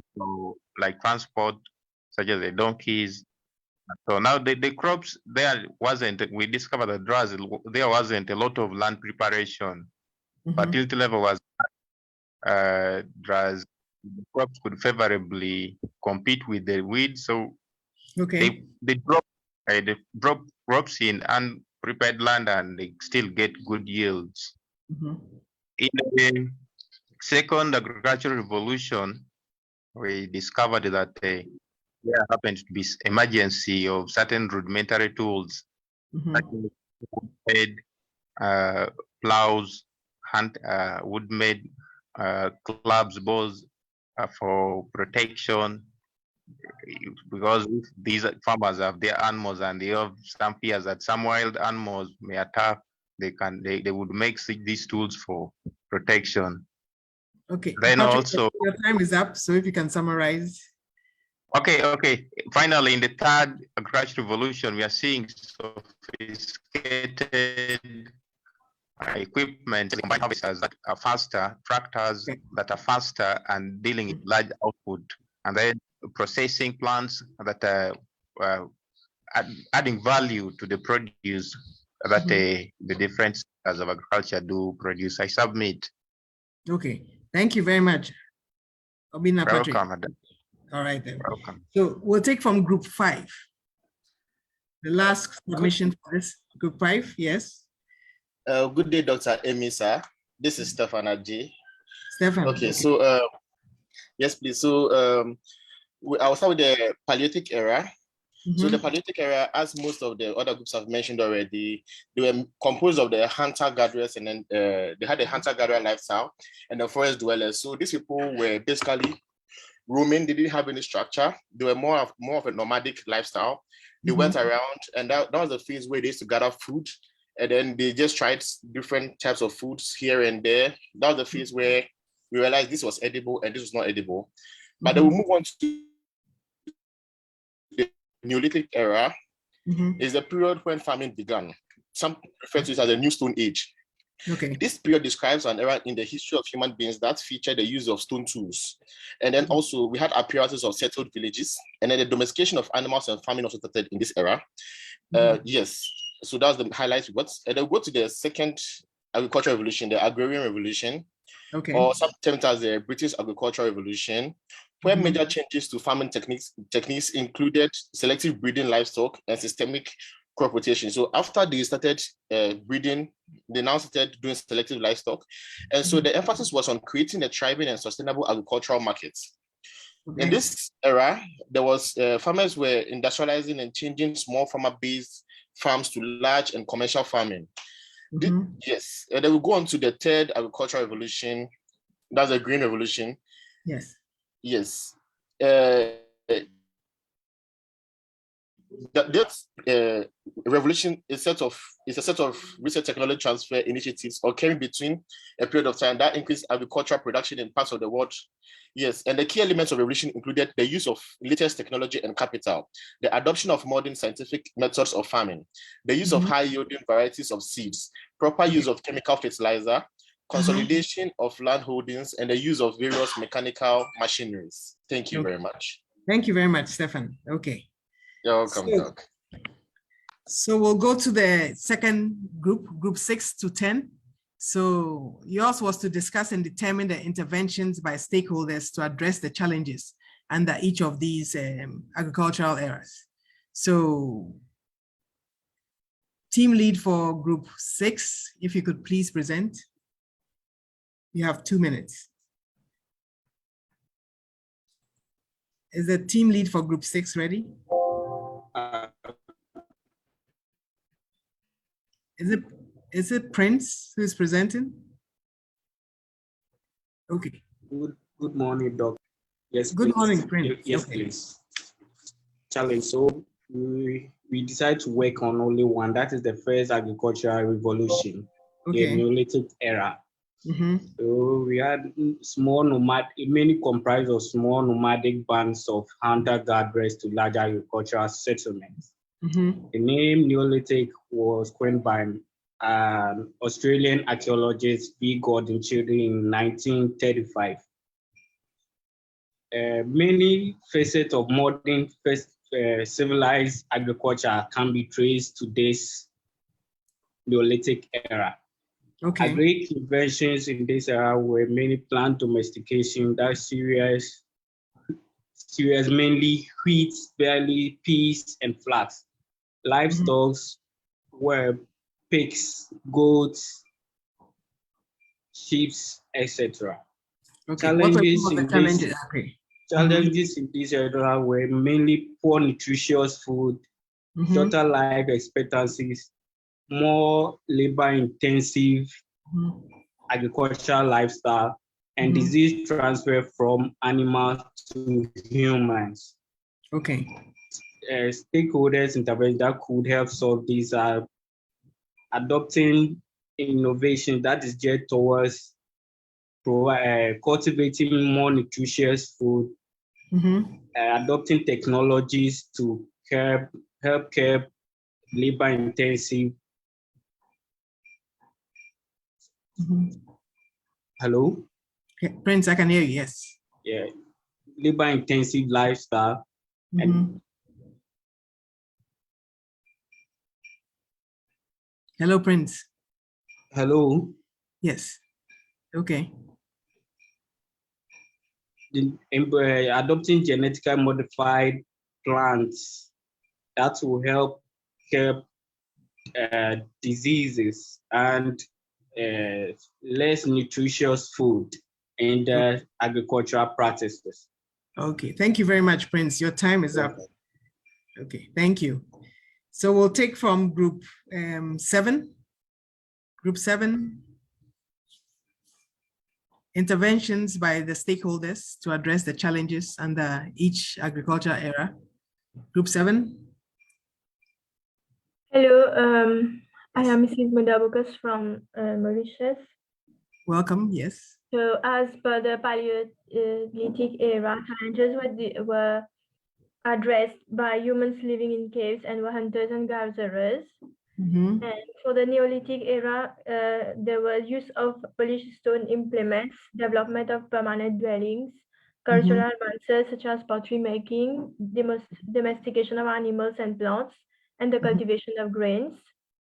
like transport, such as the donkeys. So now the crops, we discovered that there wasn't a lot of land preparation. Fertility level was the crops could favorably compete with the weeds. So Okay. They drop crops in unprepared land and they still get good yields. In the second agricultural revolution, we discovered that there happened to be emergency of certain rudimentary tools, like wood-made plows, wood-made clubs, bows for protection. Because if these farmers have their animals and they have some fears that some wild animals may attack, they would make these tools for protection. Okay. Then Patrick, also, your time is up, so if you can summarize. okay. Finally, in the third agricultural revolution, we are seeing sophisticated equipment, combined harvesters that are faster, tractors that are faster and dealing with large output, and then processing plants that are adding value to the produce that the different sectors of agriculture do produce. I submit. Okay, thank you very much, Obina Patrick. Welcome, Madam. All right then. Welcome. So we'll take from group 5. The last submission for this group 5, yes. Good day, Dr. Amy, sir. This is Stefan Aji. Stefan. Okay, so yes, please. So I'll start with the Paleolithic era. So the Paleolithic era, as most of the other groups have mentioned already, they were composed of the hunter-gatherers, and then they had a hunter-gatherer lifestyle and the forest dwellers. So these people were basically roaming. They didn't have any structure. They were more of a nomadic lifestyle. They went around, and that was the phase where they used to gather food, and then they just tried different types of foods here and there. That was the phase where we realized this was edible and this was not edible. But then we move on to the Neolithic era. Is the period when farming began. Some refer to it as the New Stone Age. Okay. This period describes an era in the history of human beings that featured the use of stone tools. And then also we had appearances of settled villages, and then the domestication of animals and farming also started in this era. Yes, so that's the highlights. And then go to the second agricultural revolution, the agrarian revolution, or sometimes as the British agricultural revolution, where major changes to farming techniques included selective breeding livestock and systemic crop rotation. So after they started breeding, they now started doing selective livestock. And so the emphasis was on creating a thriving and sustainable agricultural markets. In this era, there was farmers were industrializing and changing small farmer-based farms to large and commercial farming. Yes, and then we'll go on to the third agricultural revolution. That's the green revolution. Yes. Yes. This revolution is a set of research technology transfer initiatives occurring between a period of time that increased agricultural production in parts of the world. Yes, and the key elements of revolution included the use of latest technology and capital, the adoption of modern scientific methods of farming, the use of high-yielding varieties of seeds, proper use of chemical fertilizer, consolidation of land holdings, and the use of various mechanical machineries. Thank you very much. Thank you very much, Stefan. Okay. You're welcome, Doc. So we'll go to the second group, group 6 to 10. So yours was to discuss and determine the interventions by stakeholders to address the challenges under each of these agricultural eras. So team lead for group 6, if you could please present. You have 2 minutes. Is the team lead for group 6 ready? Is it Prince who is presenting? Okay. Good morning, Doc. Yes. Good please. morning, Prince. Yes, okay. please. Challenge. So we decided to work on only one. That is the first agricultural revolution, the Neolithic era. So we had many comprised of small nomadic bands of hunter-gatherers to large agricultural settlements. The name Neolithic was coined by Australian archaeologist B. Gordon Children in 1935. Many facets of modern civilized agriculture can be traced to this Neolithic era. Great inventions in this era were many plant domestication, that cereals, mainly wheat, barley, peas, and flax. Livestock were pigs, goats, sheep, etc. Okay, what were some of the challenges? Challenges in this area were mainly poor nutritious food, shorter life expectancies, more labor-intensive agricultural lifestyle, and disease transfer from animals to humans. Okay. Stakeholders intervention that could help solve these are adopting innovation that is geared towards cultivating more nutritious food, adopting technologies to help curb labor-intensive. Hello? Prince, I can hear you, yes. Yeah, labor-intensive lifestyle. And hello, Prince. Hello? Yes. Okay. Adopting genetically modified plants that will help curb diseases and less nutritious food in the agricultural practices. Okay, thank you very much, Prince. Your time is up. Okay, thank you. So we'll take from group 7. Group 7, interventions by the stakeholders to address the challenges under each agricultural era. Group 7. Hello, I am Mrs. Mudabukas from Mauritius. Welcome, yes. So as per the Paleolithic era, challenges were addressed by humans living in caves and were hunters and gatherers. And for the Neolithic era, there was use of polished stone implements, development of permanent dwellings, cultural advances such as pottery making, domestication of animals and plants, and the cultivation of grains.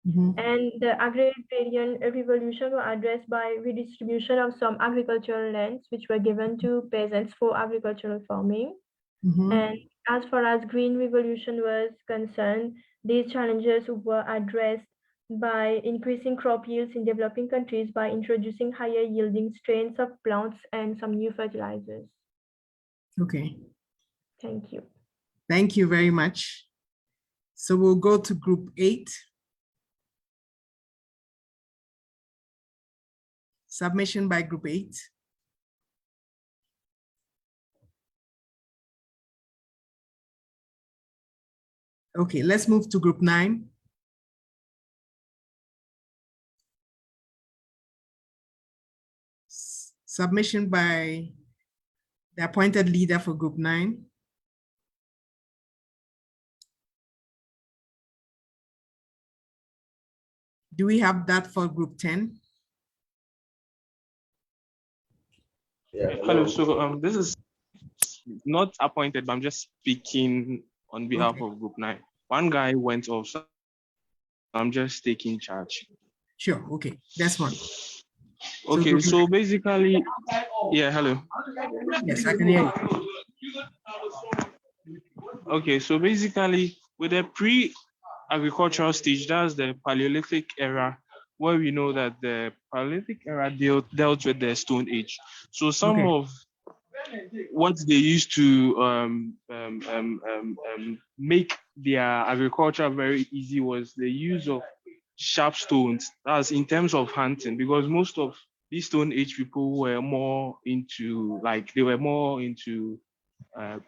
And the agrarian revolution were addressed by redistribution of some agricultural lands, which were given to peasants for agricultural farming. And as far as green revolution was concerned, these challenges were addressed by increasing crop yields in developing countries by introducing higher yielding strains of plants and some new fertilizers. Okay. Thank you. Thank you very much. So we'll go to group 8. Submission by group 8. Okay, let's move to group 9. Submission by the appointed leader for group 9. Do we have that for group 10? Yeah, hello. So this is not appointed, but I'm just speaking on behalf of group 9. One guy went off, so I'm just taking charge. Sure, okay, that's one. Okay, so basically, yeah, hello. Yes, I can hear you. Okay, so basically, with the pre-agricultural stage, that's the Paleolithic era, where we know that the Paleolithic era dealt with the Stone Age. So some of what they used to make their agriculture very easy was the use of sharp stones. That's in terms of hunting, because most of these Stone Age people were more into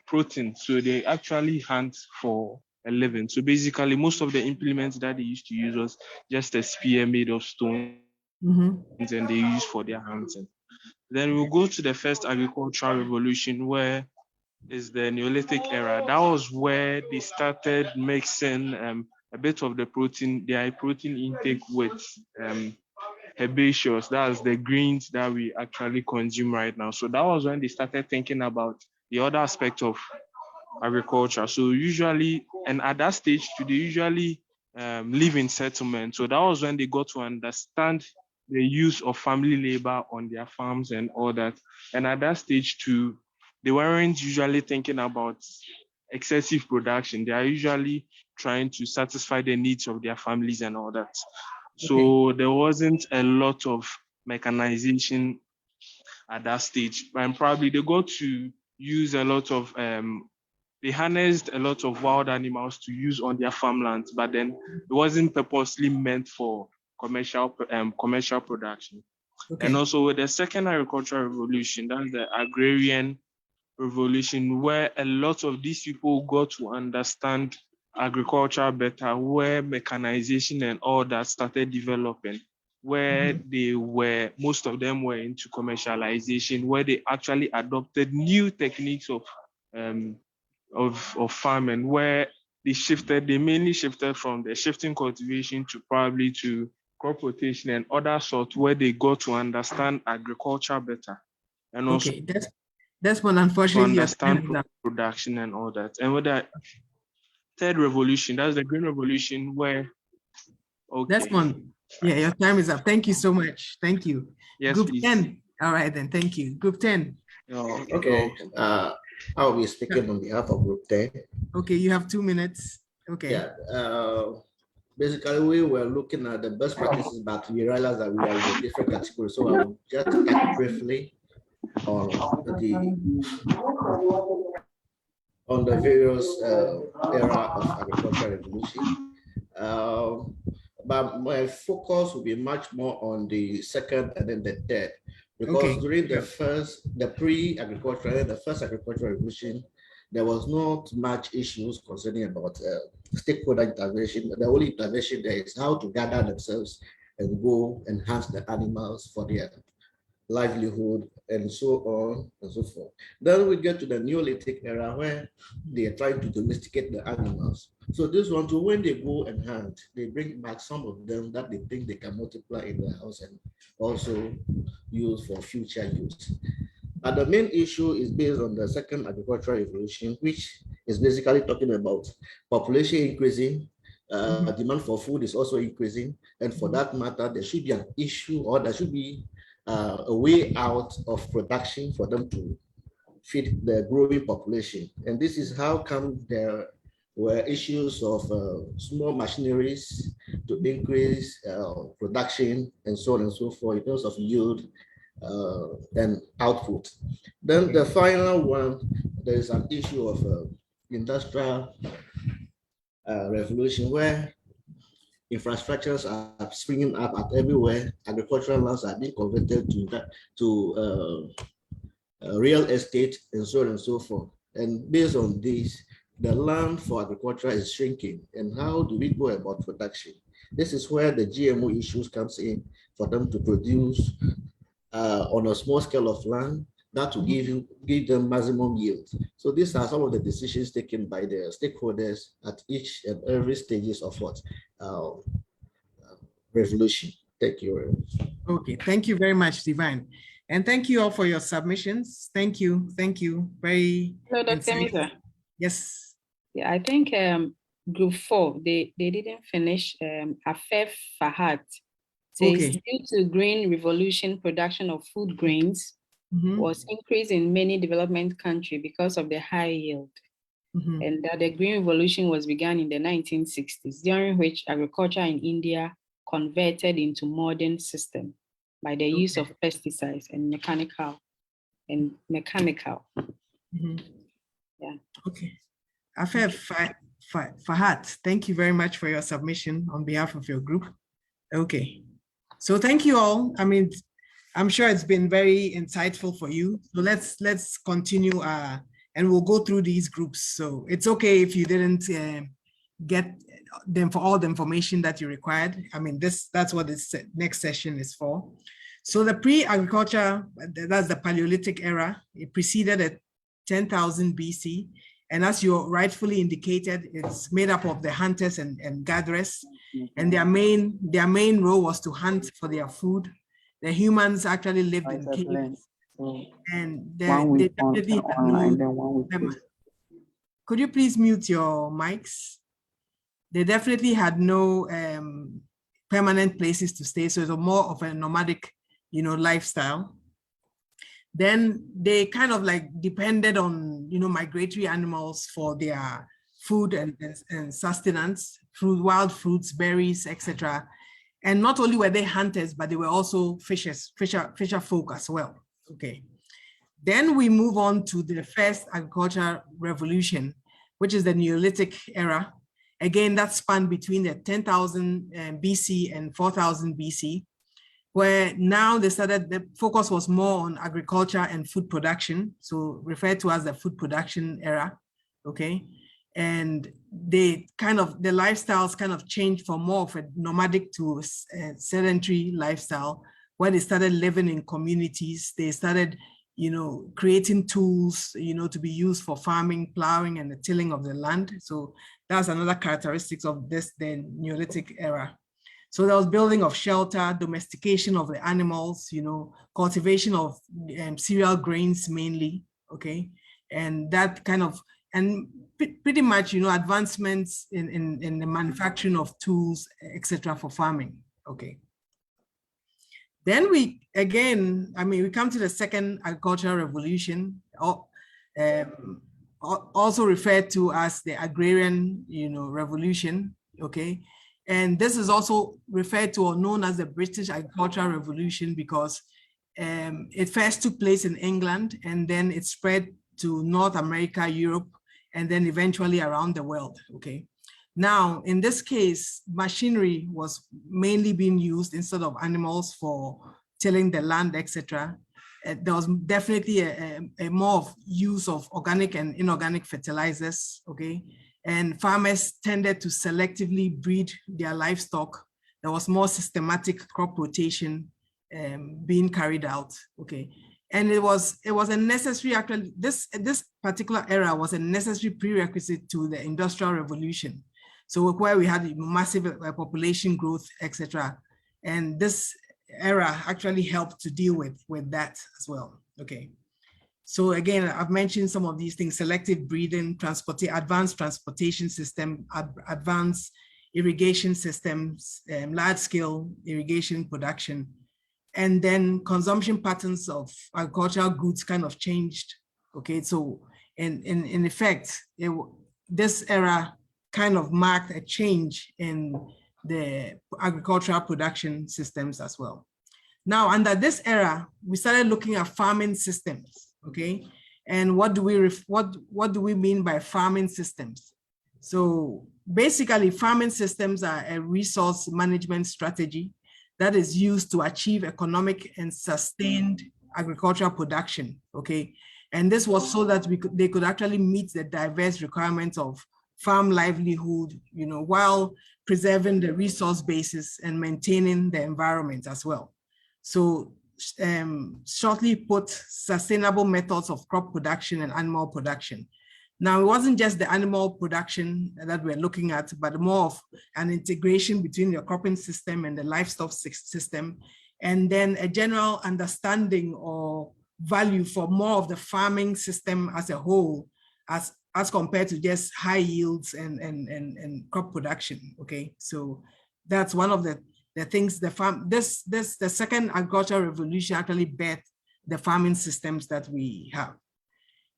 protein, so they actually hunt for a living. So basically, most of the implements that they used to use was just a spear made of stone, and they use for their hunting. Then we'll go to the first agricultural revolution, where is the Neolithic era. That was where they started mixing a bit of their protein intake with herbaceous. That's the greens that we actually consume right now. So that was when they started thinking about the other aspect of agriculture. So usually, and at that stage, they usually live in settlement. So that was when they got to understand the use of family labor on their farms and all that. And at that stage too, they weren't usually thinking about excessive production. They are usually trying to satisfy the needs of their families and all that. So there wasn't a lot of mechanization at that stage. And probably they got to use a lot of, they harnessed a lot of wild animals to use on their farmlands, but then it wasn't purposely meant for commercial production. And also with the second agricultural revolution, that's the agrarian revolution, where a lot of these people got to understand agriculture better, where mechanization and all that started developing, where most of them were into commercialization, where they actually adopted new techniques of farming, where they mainly shifted from the shifting cultivation to probably to crop rotation and other sorts, where they got to understand agriculture better. And also that's one, unfortunately, to understand production and all that. And with that third revolution, that's the green revolution, where that's one. Yeah, your time is up. Thank you so much. Thank you. Yes, Group please. 10. All right then. Thank you. Group 10. Okay. I'll be speaking on behalf of Group 10. Okay, you have 2 minutes. Okay. Yeah. Basically, we were looking at the best practices, but we realized that we are in a different category. So I will just touch briefly on the various era of agricultural revolution. But my focus will be much more on the second and then the third, because during the first agricultural revolution, there was not much issues concerning about stakeholder intervention. The only intervention there is how to gather themselves and go enhance the animals for their livelihood and so on and so forth. Then we get to the Neolithic era where they are trying to domesticate the animals. So this one too, when they go and hunt, they bring back some of them that they think they can multiply in the house and also use for future use. But the main issue is based on the second agricultural revolution, which is basically talking about population increasing, demand for food is also increasing, and for that matter, there should be an issue, or there should be a way out of production for them to feed the growing population. And this is how come there were issues of small machineries to increase production and so on and so forth in terms of yield and output. Then the final one, there is an issue of industrial revolution where infrastructures are springing up at everywhere. Agricultural lands are being converted to real estate and so on and so forth. And based on this, the land for agriculture is shrinking. And how do we go about production? This is where the GMO issues comes in for them to produce on a small scale of land that will give them maximum yield. So these are some of the decisions taken by the stakeholders at each and every stages of what revolution. Thank you very much. Okay, thank you very much, Divine. And thank you all for your submissions. Thank you. Very Hello, Dr. Misa. Yes. Yeah, I think group 4, they didn't finish. Afef Fahad says due to green revolution, production of food grains was increased in many development countries because of the high yield. And that the green revolution was began in the 1960s, during which agriculture in India converted into modern system by the use of pesticides and mechanical. Yeah. Okay. Afef Fahad, thank you very much for your submission on behalf of your group. Okay. So thank you all. I mean, I'm sure it's been very insightful for you. So let's continue and we'll go through these groups. So it's okay if you didn't get them for all the information that you required. I mean, that's what this next session is for. So the pre-agriculture, that's the Paleolithic era. It preceded at 10,000 BC. And as you rightfully indicated, it's made up of the hunters and gatherers. And their main role was to hunt for their food. The humans actually lived in caves. And they definitely had no, could you please mute your mics? They definitely had no permanent places to stay. So it was more of a nomadic, lifestyle. Then they kind of like depended on, migratory animals for their food and sustenance, wild fruits, berries, etc. And not only were they hunters, but they were also fisher folk as well. Okay. Then we move on to the first agricultural revolution, which is the Neolithic era. Again, that spanned between the 10,000 BC and 4,000 BC, where now the focus was more on agriculture and food production, so referred to as the food production era, okay? And the lifestyles kind of changed from more of a nomadic to a sedentary lifestyle, where they started living in communities. They started, creating tools, to be used for farming, plowing, and the tilling of the land. So that's another characteristic of the Neolithic era. So there was building of shelter, domestication of the animals, cultivation of cereal grains mainly, okay? And that kind of, and pretty much, advancements in the manufacturing of tools, etc. for farming, okay? Then we come to the second agricultural revolution, also referred to as the agrarian, revolution, okay? And this is also referred to or known as the British Agricultural Revolution because it first took place in England and then it spread to North America, Europe, and then eventually around the world, okay? Now, in this case, machinery was mainly being used instead of animals for tilling the land, etc. There was definitely a more of use of organic and inorganic fertilizers, okay? And farmers tended to selectively breed their livestock. There was more systematic crop rotation being carried out, okay? And it was a necessary, actually, this particular era was a necessary prerequisite to the Industrial Revolution. So where we had massive population growth, etc. And this era actually helped to deal with that as well, okay? So again, I've mentioned some of these things: selective breeding, advanced transportation system, advanced irrigation systems, large-scale irrigation production, and then consumption patterns of agricultural goods kind of changed. Okay, so in effect, this era kind of marked a change in the agricultural production systems as well. Now, under this era, we started looking at farming systems. Okay, and what do we mean by farming systems? So basically, farming systems are a resource management strategy that is used to achieve economic and sustained agricultural production. Okay, and this was so that they could actually meet the diverse requirements of farm livelihood, while preserving the resource basis and maintaining the environment as well. So shortly put, sustainable methods of crop production and animal production. Now, it wasn't just the animal production that we're looking at, but more of an integration between the cropping system and the livestock system, and then a general understanding or value for more of the farming system as a whole, as compared to just high yields and crop production, okay? So that's one of the things the second agricultural revolution actually birthed the farming systems that we have.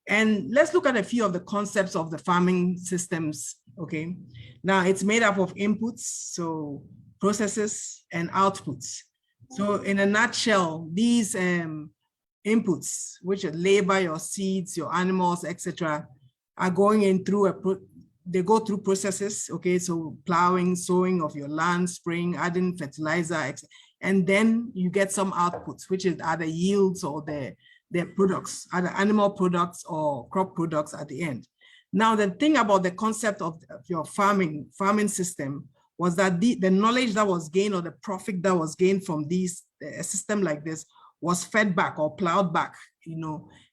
And let's look at a few of the concepts of the farming systems, okay? Now, it's made up of inputs, so processes and outputs. So in a nutshell, these inputs, which are labor, your seeds, your animals, etc., are going in through they go through processes, okay? So plowing, sowing of your land, spraying, adding fertilizer, and then you get some outputs, which is either yields or the products, either animal products or crop products at the end. Now, the thing about the concept of your farming system was that the knowledge that was gained or the profit that was gained from a system like this was fed back or plowed back,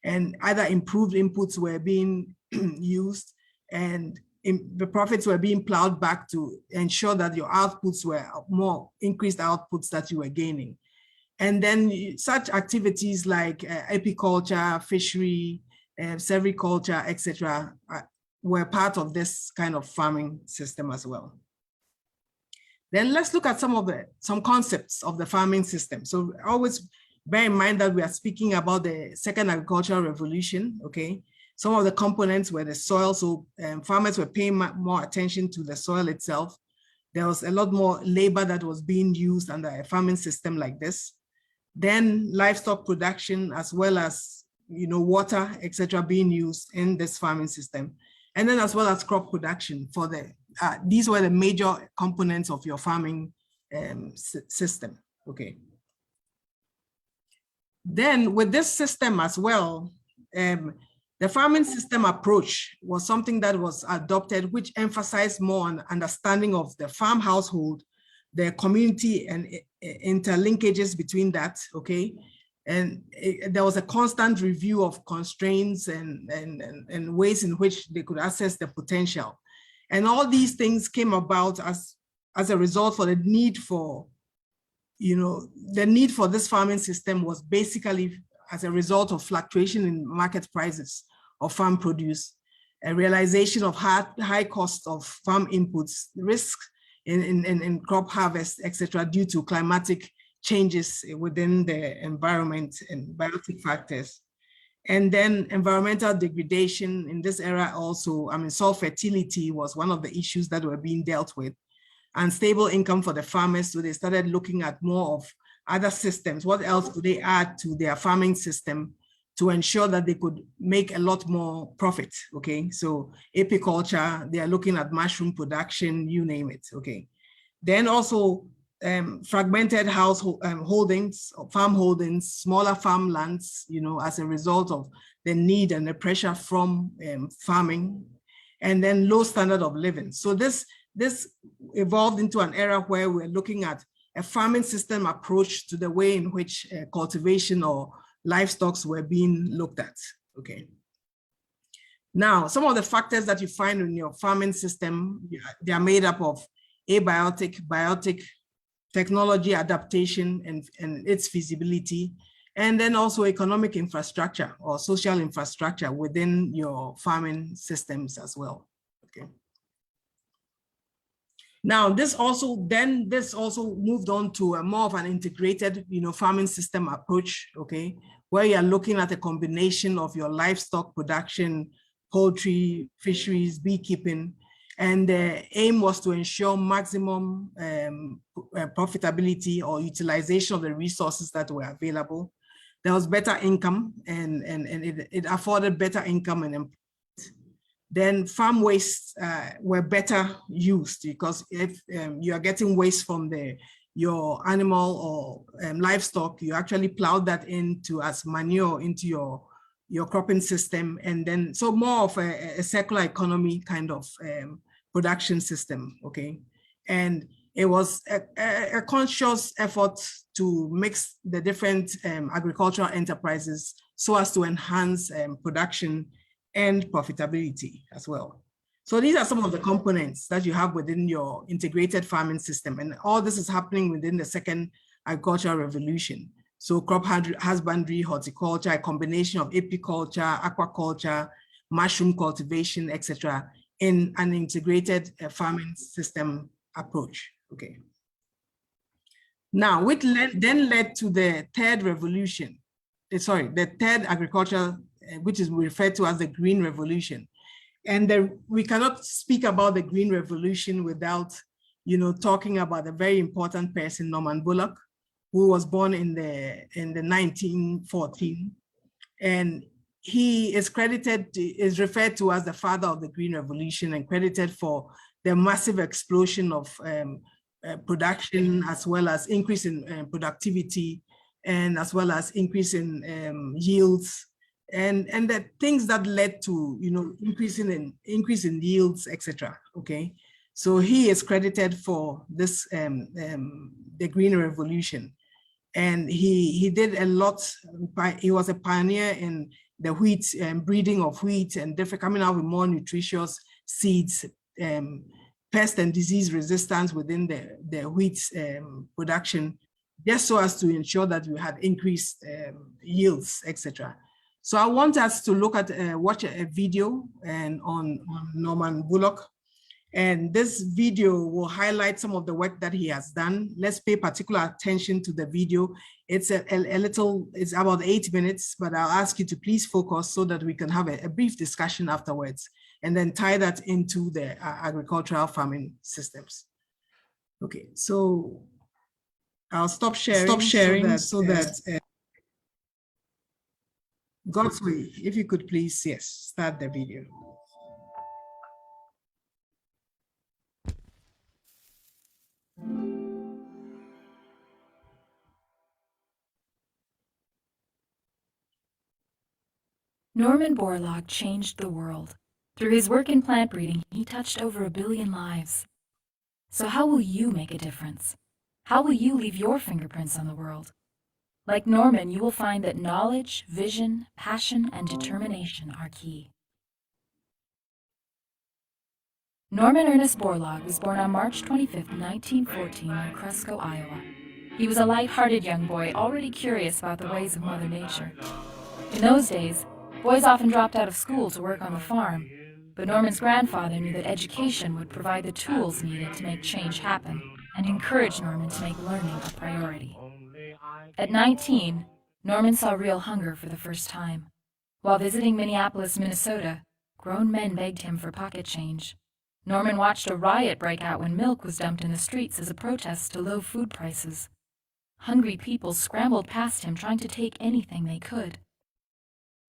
and either improved inputs were being used and the profits were being plowed back to ensure that your outputs were more increased outputs that you were gaining. And then such activities like apiculture, fishery, silviculture, etc., were part of this kind of farming system as well. Then let's look at some concepts of the farming system. So always bear in mind that we are speaking about the second agricultural revolution, okay? Some of the components were the soil, so farmers were paying more attention to the soil itself. There was a lot more labor that was being used under a farming system like this. Then livestock production, as well as water, etc., being used in this farming system. And then as well as crop production for these were the major components of your farming system, okay? Then with this system as well, the farming system approach was something that was adopted, which emphasized more on understanding of the farm household, the community and interlinkages between that, okay? And there was a constant review of constraints and ways in which they could access the potential. And all these things came about as a result for the need for, the need for this farming system was basically as a result of fluctuation in market prices of farm produce, a realization of high cost of farm inputs, risk in crop harvest, etc., due to climatic changes within the environment and biotic factors. And then environmental degradation in this era also, soil fertility was one of the issues that were being dealt with, and stable income for the farmers. So they started looking at more of other systems. What else could they add to their farming system to ensure that they could make a lot more profit, okay? So apiculture, they are looking at mushroom production, you name it, okay? Then also fragmented household holdings, farm holdings, smaller farmlands, as a result of the need and the pressure from farming, and then low standard of living. So this evolved into an era where we're looking at a farming system approach to the way in which cultivation or livestock were being looked at, okay? Now, some of the factors that you find in your farming system, they are made up of abiotic, biotic, technology adaptation and its feasibility, and then also economic infrastructure or social infrastructure within your farming systems as well, okay? Now, this also moved on to a more of an integrated, farming system approach, okay, where you are looking at a combination of your livestock production, poultry, fisheries, beekeeping, and the aim was to ensure maximum profitability or utilization of the resources that were available. There was better income, and it afforded better income and employment. Then farm wastes were better used, because if you are getting waste from your animal or livestock, you actually plow that into as manure into your cropping system. And then, so more of a circular economy kind of production system, okay? And it was a conscious effort to mix the different agricultural enterprises so as to enhance production and profitability as well. So these are some of the components that you have within your integrated farming system. And all this is happening within the second agricultural revolution. So crop husbandry, horticulture, a combination of apiculture, aquaculture, mushroom cultivation, etc., in an integrated farming system approach, okay? Now, which then led to the third revolution, the third agricultural, which is referred to as the Green Revolution. And we cannot speak about the Green Revolution without, talking about a very important person, Norman Bullock, who was born in the 1914, and he is referred to as the father of the Green Revolution, and credited for the massive explosion of production, as well as increase in productivity, and as well as increase in yields, and the things that led to increase in yields, etc. Okay, so he is credited for this the Green Revolution, and he did a lot. He was a pioneer in the wheat breeding of wheat, and coming out with more nutritious seeds, pest and disease resistance within the wheat production, just so as to ensure that we had increased yields, etc. So I want us to look at watch a video on Norman Bullock, And this video will highlight some of the work that he has done. Let's pay particular attention to the video. It's it's about 8 minutes, but I'll ask you to please focus so that we can have a brief discussion afterwards and then tie that into the agricultural farming systems. Okay, so I'll stop sharing so that Godfrey, if you could please, yes, start the video. Norman Borlaug changed the world. Through his work in plant breeding, he touched over 1 billion lives. So how will you make a difference? How will you leave your fingerprints on the world? Like Norman, you will find that knowledge, vision, passion, and determination are key. Norman Ernest Borlaug was born on March 25, 1914, in Cresco, Iowa. He was a light-hearted young boy, already curious about the ways of Mother Nature. In those days, boys often dropped out of school to work on the farm, but Norman's grandfather knew that education would provide the tools needed to make change happen and encouraged Norman to make learning a priority. At 19, Norman saw real hunger for the first time. While visiting Minneapolis, Minnesota, grown men begged him for pocket change. Norman watched a riot break out when milk was dumped in the streets as a protest to low food prices. Hungry people scrambled past him trying to take anything they could.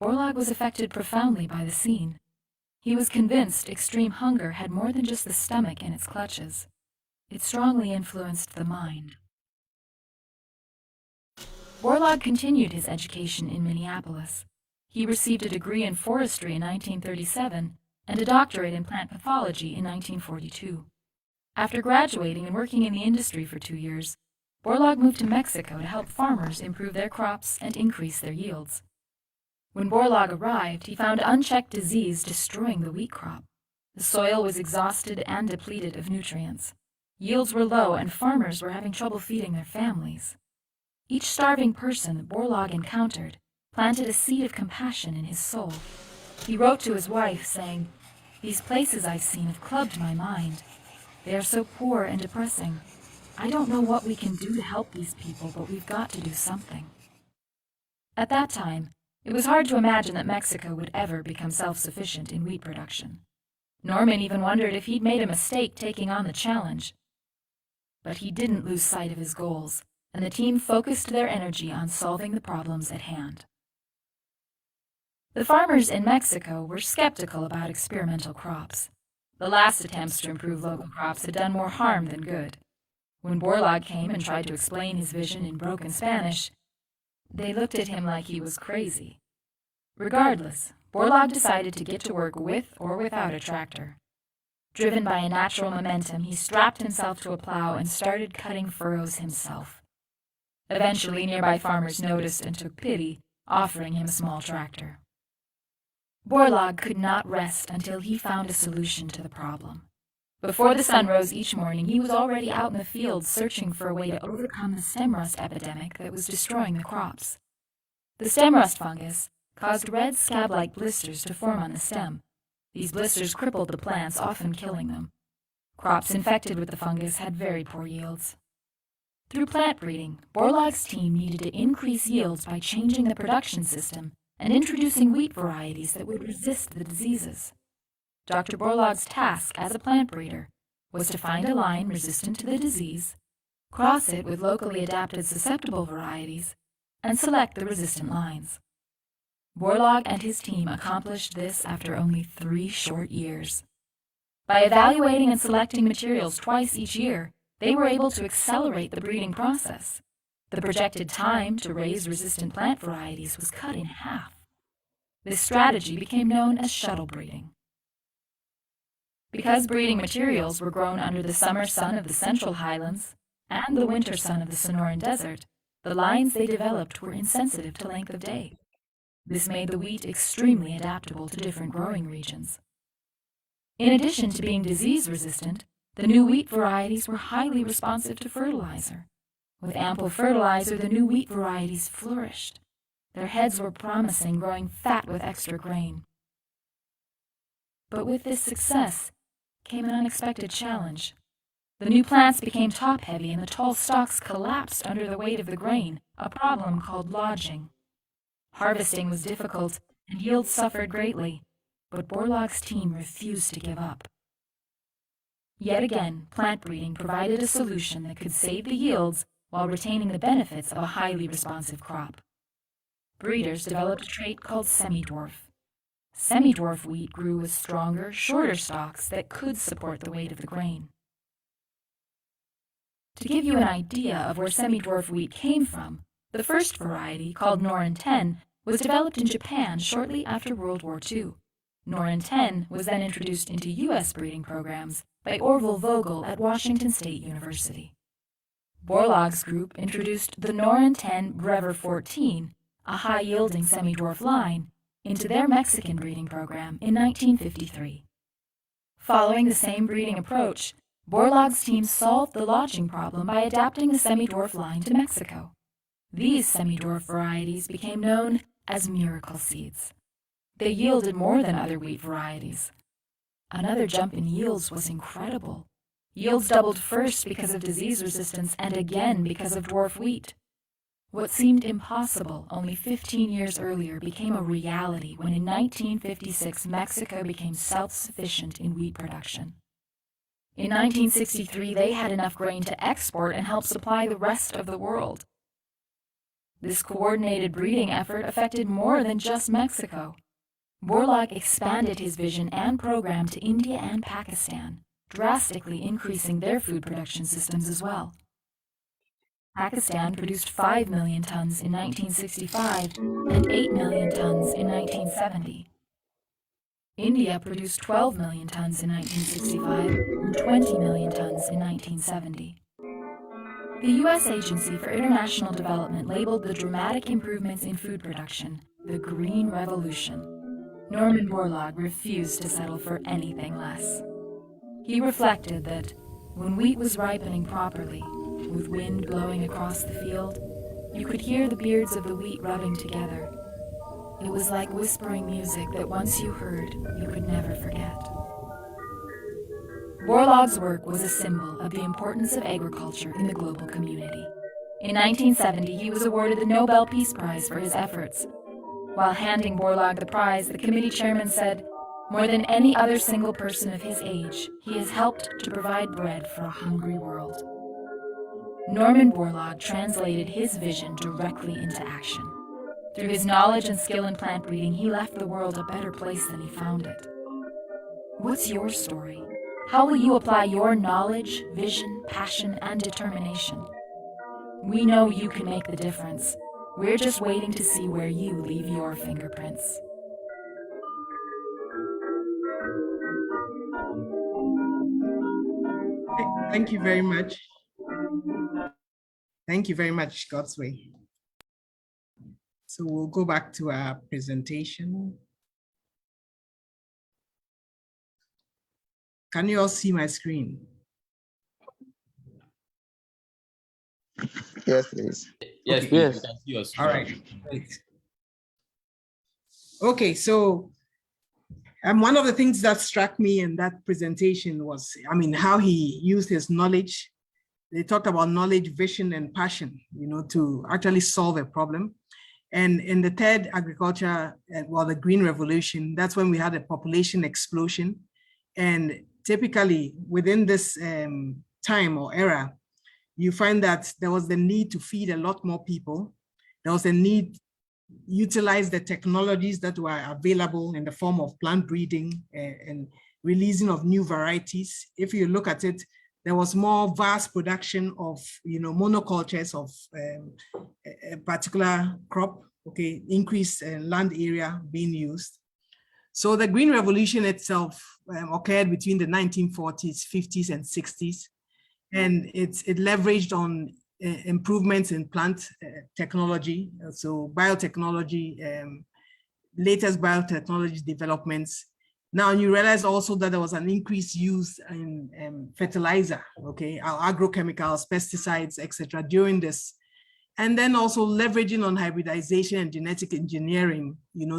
Borlaug was affected profoundly by the scene. He was convinced extreme hunger had more than just the stomach in its clutches. It strongly influenced the mind. Borlaug continued his education in Minneapolis. He received a degree in forestry in 1937 and a doctorate in plant pathology in 1942. After graduating and working in the industry for 2 years, Borlaug moved to Mexico to help farmers improve their crops and increase their yields. When Borlaug arrived, he found unchecked disease destroying the wheat crop. The soil was exhausted and depleted of nutrients. Yields were low and farmers were having trouble feeding their families. Each starving person that Borlaug encountered planted a seed of compassion in his soul. He wrote to his wife saying, "These places I've seen have clubbed my mind. They are so poor and depressing. I don't know what we can do to help these people, but we've got to do something." At that time, it was hard to imagine that Mexico would ever become self-sufficient in wheat production. Norman even wondered if he'd made a mistake taking on the challenge. But he didn't lose sight of his goals, and the team focused their energy on solving the problems at hand. The farmers in Mexico were skeptical about experimental crops. The last attempts to improve local crops had done more harm than good. When Borlaug came and tried to explain his vision in broken Spanish, they looked at him like he was crazy. Regardless, Borlaug decided to get to work with or without a tractor. Driven by a natural momentum, he strapped himself to a plow and started cutting furrows himself. Eventually, nearby farmers noticed and took pity, offering him a small tractor. Borlaug could not rest until he found a solution to the problem. Before the sun rose each morning, he was already out in the fields searching for a way to overcome the stem rust epidemic that was destroying the crops. The stem rust fungus caused red scab-like blisters to form on the stem. These blisters crippled the plants, often killing them. Crops infected with the fungus had very poor yields. Through plant breeding, Borlaug's team needed to increase yields by changing the production system and introducing wheat varieties that would resist the diseases. Dr. Borlaug's task as a plant breeder was to find a line resistant to the disease, cross it with locally adapted susceptible varieties, and select the resistant lines. Borlaug and his team accomplished this after only 3 short years. By evaluating and selecting materials twice each year, they were able to accelerate the breeding process. The projected time to raise resistant plant varieties was cut in half. This strategy became known as shuttle breeding. Because breeding materials were grown under the summer sun of the Central Highlands and the winter sun of the Sonoran Desert, the lines they developed were insensitive to length of day. This made the wheat extremely adaptable to different growing regions. In addition to being disease-resistant, the new wheat varieties were highly responsive to fertilizer. With ample fertilizer, the new wheat varieties flourished. Their heads were promising, growing fat with extra grain. But with this success, came an unexpected challenge. The new plants became top-heavy and the tall stalks collapsed under the weight of the grain, a problem called lodging. Harvesting was difficult and yields suffered greatly, but Borlaug's team refused to give up. Yet again, plant breeding provided a solution that could save the yields while retaining the benefits of a highly responsive crop. Breeders developed a trait called semi-dwarf. Semi-dwarf wheat grew with stronger, shorter stalks that could support the weight of the grain. To give you an idea of where semi-dwarf wheat came from, the first variety, called Norin 10, was developed in Japan shortly after World War II. Norin 10 was then introduced into U.S. breeding programs by Orville Vogel at Washington State University. Borlaug's group introduced the Norin 10 Brever 14, a high-yielding semi-dwarf line, into their Mexican breeding program in 1953. Following the same breeding approach, Borlaug's team solved the lodging problem by adapting the semi-dwarf line to Mexico. These semi-dwarf varieties became known as miracle seeds. They yielded more than other wheat varieties. Another jump in yields was incredible. Yields doubled first because of disease resistance and again because of dwarf wheat. What seemed impossible only 15 years earlier became a reality when in 1956 Mexico became self-sufficient in wheat production. In 1963, they had enough grain to export and help supply the rest of the world. This coordinated breeding effort affected more than just Mexico. Borlaug expanded his vision and program to India and Pakistan, drastically increasing their food production systems as well. Pakistan produced 5 million tons in 1965 and 8 million tons in 1970. India produced 12 million tons in 1965 and 20 million tons in 1970. The U.S. Agency for International Development labeled the dramatic improvements in food production the Green Revolution. Norman Borlaug refused to settle for anything less. He reflected that when wheat was ripening properly, with wind blowing across the field, you could hear the beards of the wheat rubbing together. It was like whispering music that once you heard, you could never forget. Borlaug's work was a symbol of the importance of agriculture in the global community. In 1970, he was awarded the Nobel Peace Prize for his efforts. While handing Borlaug the prize, the committee chairman said, "More than any other single person of his age, he has helped to provide bread for a hungry world." Norman Borlaug translated his vision directly into action. Through his knowledge and skill in plant breeding, he left the world a better place than he found it. What's your story? How will you apply your knowledge, vision, passion, and determination? We know you can make the difference. We're just waiting to see where you leave your fingerprints. Thank you very much. Thank you very much, Godsway. So we'll go back to our presentation. Can you all see my screen? Yes, please. Yes, Okay. please. You can see your screen. All right. Great. Okay, so one of the things that struck me in that presentation was, how he used his knowledge. They talked about knowledge, vision, and passion, to actually solve a problem. And in the third agriculture, the Green Revolution, that's when we had a population explosion. And typically within this time or era, you find that there was the need to feed a lot more people. There was a need to utilize the technologies that were available in the form of plant breeding and releasing of new varieties. If you look at it, there was more vast production of monocultures of a particular crop, okay, increased land area being used. So the Green Revolution itself occurred between the 1940s, 50s, and 60s. And it leveraged on improvements in plant technology, so biotechnology, latest biotechnology developments. Now you realize also that there was an increased use in fertilizer, okay, agrochemicals, pesticides, etc. during this. And then also leveraging on hybridization and genetic engineering,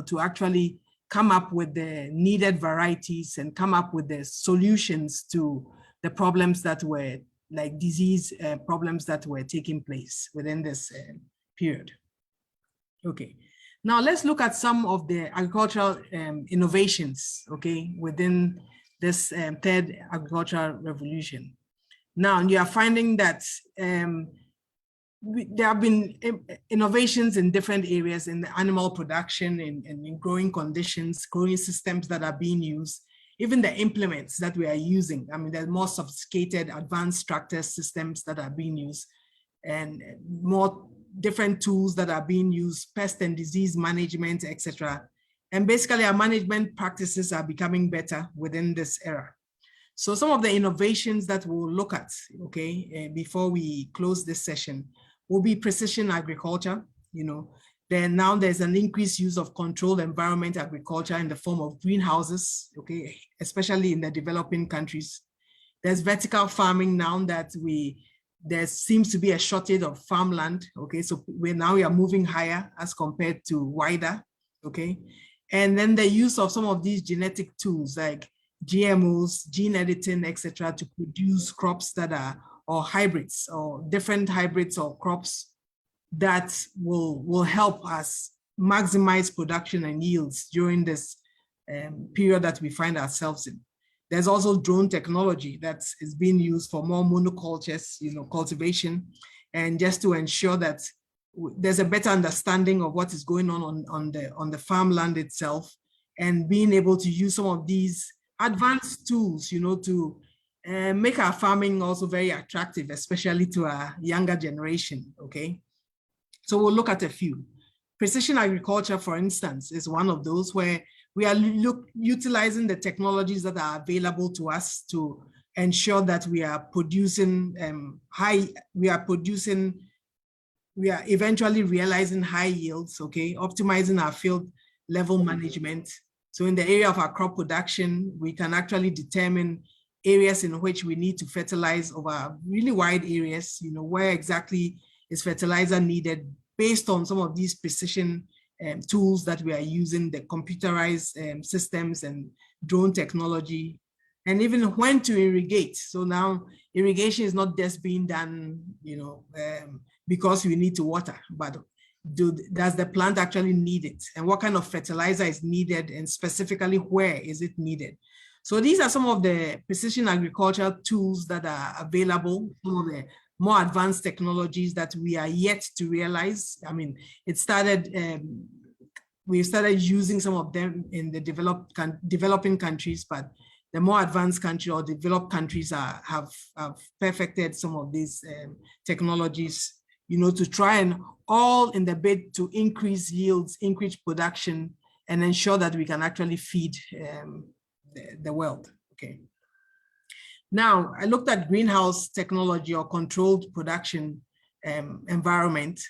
to actually come up with the needed varieties and come up with the solutions to the problems that were like disease problems that were taking place within this period. Okay, now let's look at some of the agricultural innovations, okay, within this third agricultural revolution. Now you are finding that there have been innovations in different areas in the animal production, in growing conditions, growing systems that are being used, even the implements that we are using. I mean, there's more sophisticated, advanced tractor systems that are being used, and more different tools that are being used, pest and disease management, etc. And basically our management practices are becoming better within this era. So some of the innovations that we'll look at, okay, before we close this session, will be precision agriculture. You know, then now there's an increased use of controlled environment agriculture in the form of greenhouses, okay, especially in the developing countries. There's vertical farming now that there seems to be a shortage of farmland, okay, so we are moving higher as compared to wider, okay. And then the use of some of these genetic tools like GMOs, gene editing, etc., to produce crops that are, or hybrids, or different hybrids or crops that will help us maximize production and yields during this period that we find ourselves in. There's also drone technology that is being used for more monocultures, you know, cultivation, and just to ensure that there's a better understanding of what is going on the farmland itself, and being able to use some of these advanced tools, you know, to make our farming also very attractive, especially to our younger generation, okay? So we'll look at a few. Precision agriculture, for instance, is one of those where we are utilizing the technologies that are available to us to ensure that we are producing we are eventually realizing high yields, okay, optimizing our field level management. So in the area of our crop production, we can actually determine areas in which we need to fertilize over really wide areas, you know, where exactly is fertilizer needed based on some of these precision tools that we are using, the computerized systems and drone technology, and even when to irrigate. So now irrigation is not just being done, you know, because we need to water, but does the plant actually need it? And what kind of fertilizer is needed, and specifically where is it needed? So these are some of the precision agriculture tools that are available, some of the more advanced technologies that we are yet to realize. I mean, it started, we started using some of them in the developing countries, but the more advanced countries or developed countries have perfected some of these technologies, you know, to try and all in the bid to increase yields, increase production, and ensure that we can actually feed the world, okay. Now, I looked at greenhouse technology or controlled production environment.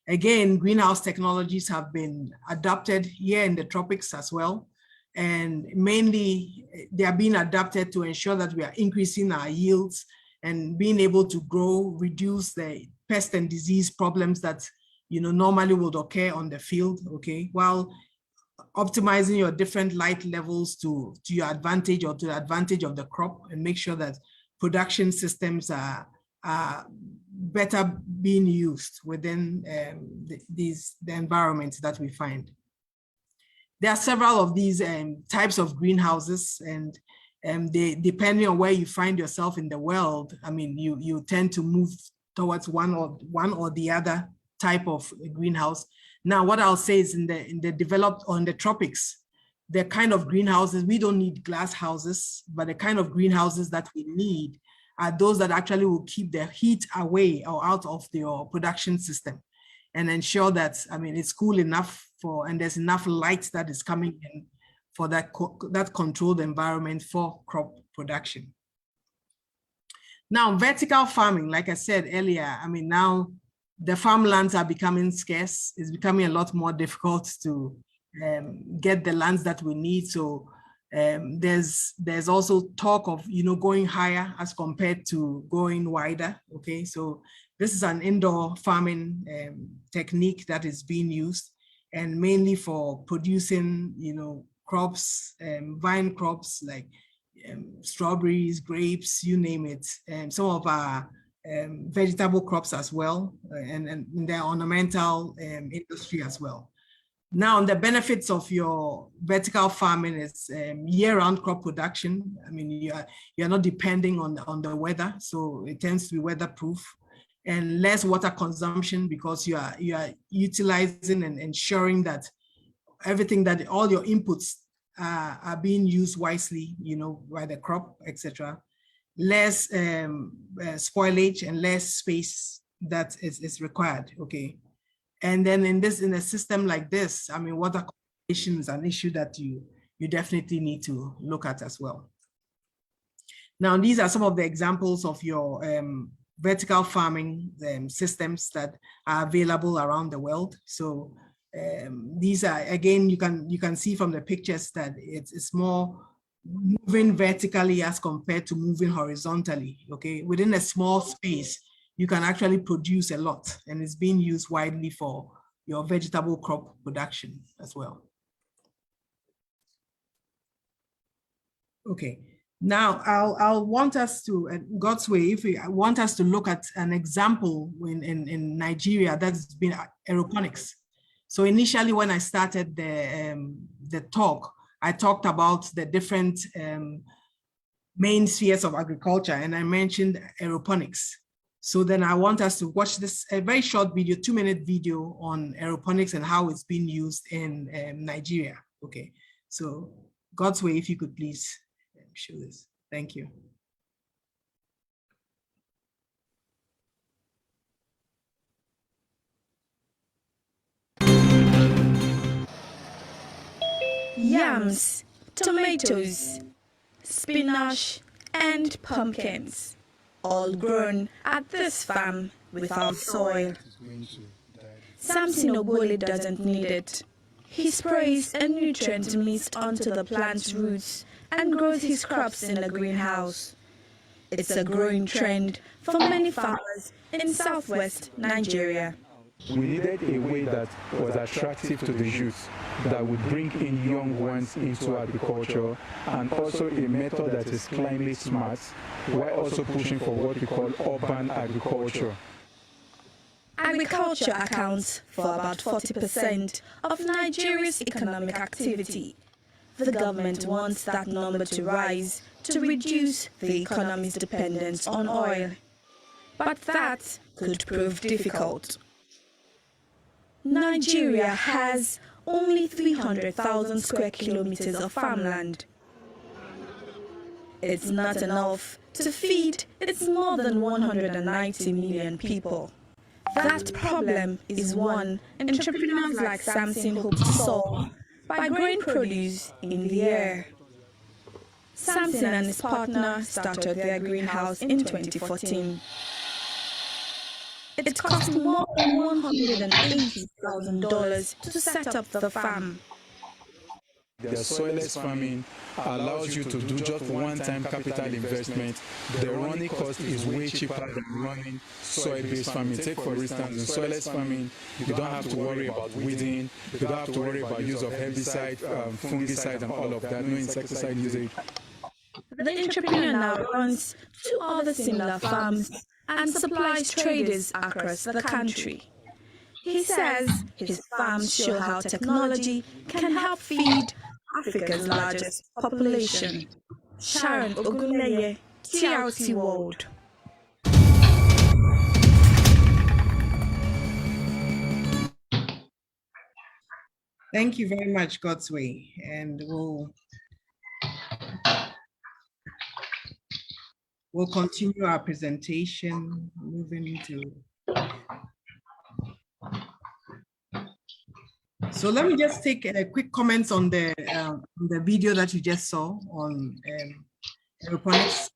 Again, greenhouse technologies have been adopted here in the tropics as well. And mainly they are being adapted to ensure that we are increasing our yields and being able to grow, reduce the pest and disease problems that, you know, normally would occur on the field, okay, while optimizing your different light levels to your advantage or to the advantage of the crop, and make sure that production systems are better being used within the environments that we find. There are several of these types of greenhouses, and they, depending on where you find yourself in the world, I mean, you tend to move towards one or the other type of greenhouse. Now, what I'll say is in the developed or in the tropics, the kind of greenhouses, we don't need glass houses, but the kind of greenhouses that we need are those that actually will keep the heat away or out of your production system, and ensure that, I mean, it's cool enough for, and there's enough light that is coming in for that controlled environment for crop production. Now, vertical farming, like I said earlier, I mean, now the farmlands are becoming scarce. It's becoming a lot more difficult to get the lands that we need. So there's also talk of, you know, going higher as compared to going wider. Okay, so this is an indoor farming technique that is being used, and mainly for producing, you know, crops, vine crops like strawberries, grapes, you name it, and some of our vegetable crops as well, and their ornamental industry as well. Now, the benefits of your vertical farming is year-round crop production. I mean, you're not depending on the weather, so it tends to be weatherproof, and less water consumption because you are utilizing and ensuring that everything, that all your inputs are being used wisely, you know, by the crop, etc. Less spoilage and less space that is required. Okay. And then in a system like this, I mean, water conservation is an issue that you definitely need to look at as well. Now, these are some of the examples of your vertical farming systems that are available around the world. So these are, again, you can see from the pictures that it's more moving vertically as compared to moving horizontally. Okay, within a small space, you can actually produce a lot, and it's being used widely for your vegetable crop production as well. Okay, now I'll want us to, God's way, if I want us to look at an example in Nigeria that's been aeroponics. So initially when I started the talk, I talked about the different main spheres of agriculture, and I mentioned aeroponics. So then I want us to watch this, a very short video, 2-minute video on aeroponics and how it's being used in Nigeria. Okay, so God's way, if you could please show this. Thank you. Yams, tomatoes, spinach, and pumpkins, all grown at this farm without soil. Samson Obole doesn't need it. He sprays a nutrient mist onto the plant's roots and grows his crops in a greenhouse. It's a growing trend for many farmers in southwest Nigeria. We needed a way that was attractive to the youth, that would bring in young ones into agriculture, and also a method that is climate smart, while also pushing for what we call urban agriculture. Agriculture accounts for about 40% of Nigeria's economic activity. The government wants that number to rise to reduce the economy's dependence on oil. But that could prove difficult. Nigeria has only 300,000 square kilometers of farmland. It's not enough to feed its more than 190 million people. That problem is one entrepreneurs like Samson hope to solve by growing produce in the air. Samson and his partner started their greenhouse in 2014. It cost more than $180,000 to set up the farm. The soilless farming allows you to do just one-time capital investment. The running cost is way cheaper than running soil-based farming. Take for instance, in soilless farming, you don't have to worry about weeding, you don't have to worry about use of herbicide, fungicide, and all of that, no insecticide usage. The entrepreneur now runs 2 other similar farms and supplies traders across the country. He says his farms show how technology can help feed Africa's largest population. Sharon Ogunleye, TRT World. Thank you very much, God's way, and we'll continue our presentation, moving into. So let me just take a quick comments on the video that you just saw on aeroponics.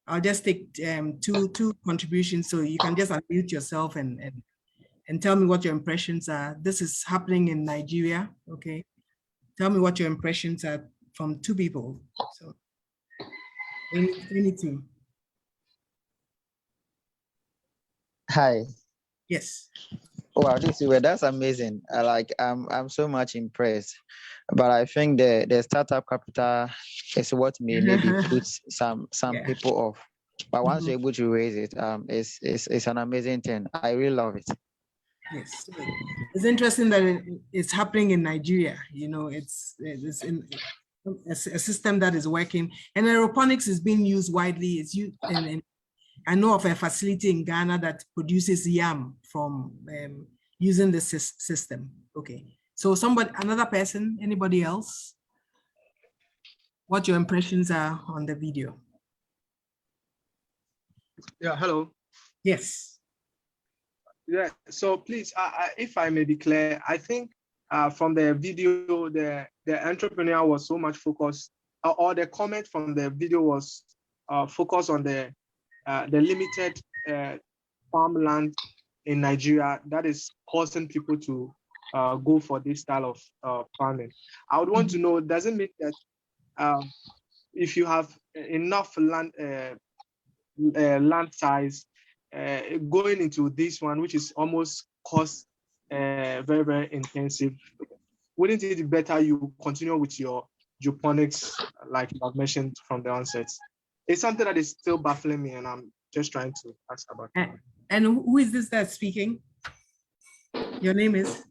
I'll just take two contributions, so you can just unmute yourself and tell me what your impressions are. This is happening in Nigeria, okay? Tell me what your impressions are from 2 people. So, any 2. Hi. Yes. Wow, that's amazing. I'm so much impressed. But I think the startup capital is what may maybe put some people off. But once you're able to raise it, it's an amazing thing. I really love it. Yes, it's interesting that it's happening in Nigeria. You know, it's in a system that is working, and aeroponics is being used widely. It's used, and I know of a facility in Ghana that produces yam from using the system. Okay, so another person, anybody else? What your impressions are on the video? Yeah, hello. Yes. Yeah, so please, if I may be clear, I think from the video, the entrepreneur was so much focused, or the comment from the video was focused on the limited farmland in Nigeria that is causing people to go for this style of farming. I would want to know, does it mean that if you have enough land size, going into this one, which is almost cost very, very intensive, wouldn't it be better you continue with your geoponics, like you have mentioned from the onset? It's something that is still baffling me, and I'm just trying to ask about it. And who is this that's speaking? Your name is?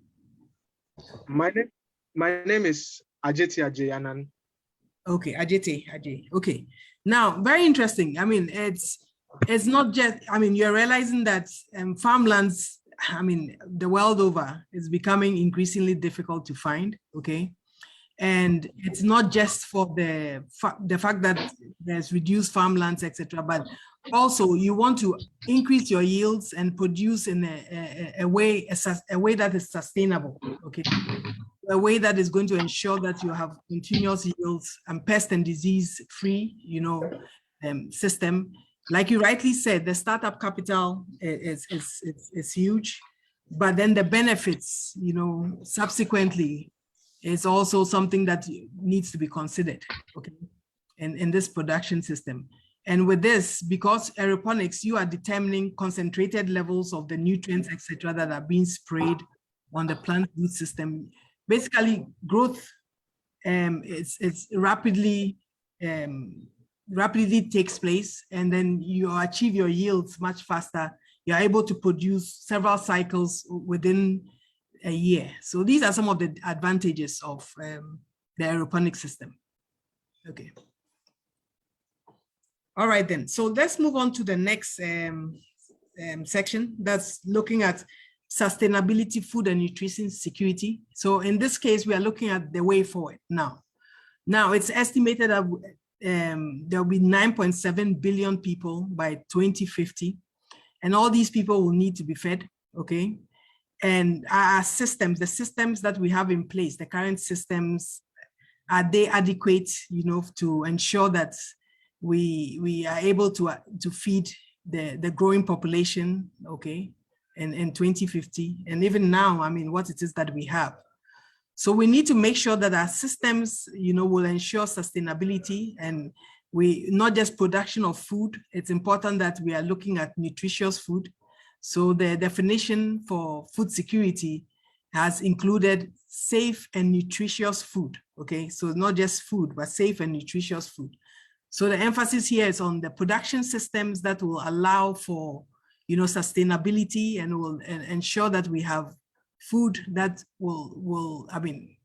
My name is Ajeti Ajayanan. Okay, Ajay. Okay. Now, very interesting. I mean, it's not just, I mean, you're realizing that farmlands, I mean, the world over is becoming increasingly difficult to find, okay? And it's not just for the fact that there's reduced farmlands, etc., but also you want to increase your yields and produce in a way that is sustainable, okay? A way that is going to ensure that you have continuous yields and pest and disease free, you know, system. Like you rightly said, the startup capital is huge, but then the benefits, you know, subsequently is also something that needs to be considered, okay, in this production system. And with this, because aeroponics, you are determining concentrated levels of the nutrients, etc., that are being sprayed on the plant root system. Basically, growth it's rapidly takes place, and then you achieve your yields much faster. You're able to produce several cycles within a year. So these are some of the advantages of the aeroponic system. Okay. All right then. So let's move on to the next section that's looking at sustainability, food and nutrition security. So in this case, we are looking at the way forward now. Now it's estimated that there'll be 9.7 billion people by 2050, and all these people will need to be fed, okay? And our systems, the systems that we have in place, the current systems, are they adequate, you know, to ensure that we are able to feed the growing population, okay? In 2050, and even now, I mean, what it is that we have. So we need to make sure that our systems, you know, will ensure sustainability, and not just production of food. It's important that we are looking at nutritious food. So the definition for food security has included safe and nutritious food, okay? So not just food, but safe and nutritious food. So the emphasis here is on the production systems that will allow for, you know, sustainability, and will ensure that we have food that will I mean,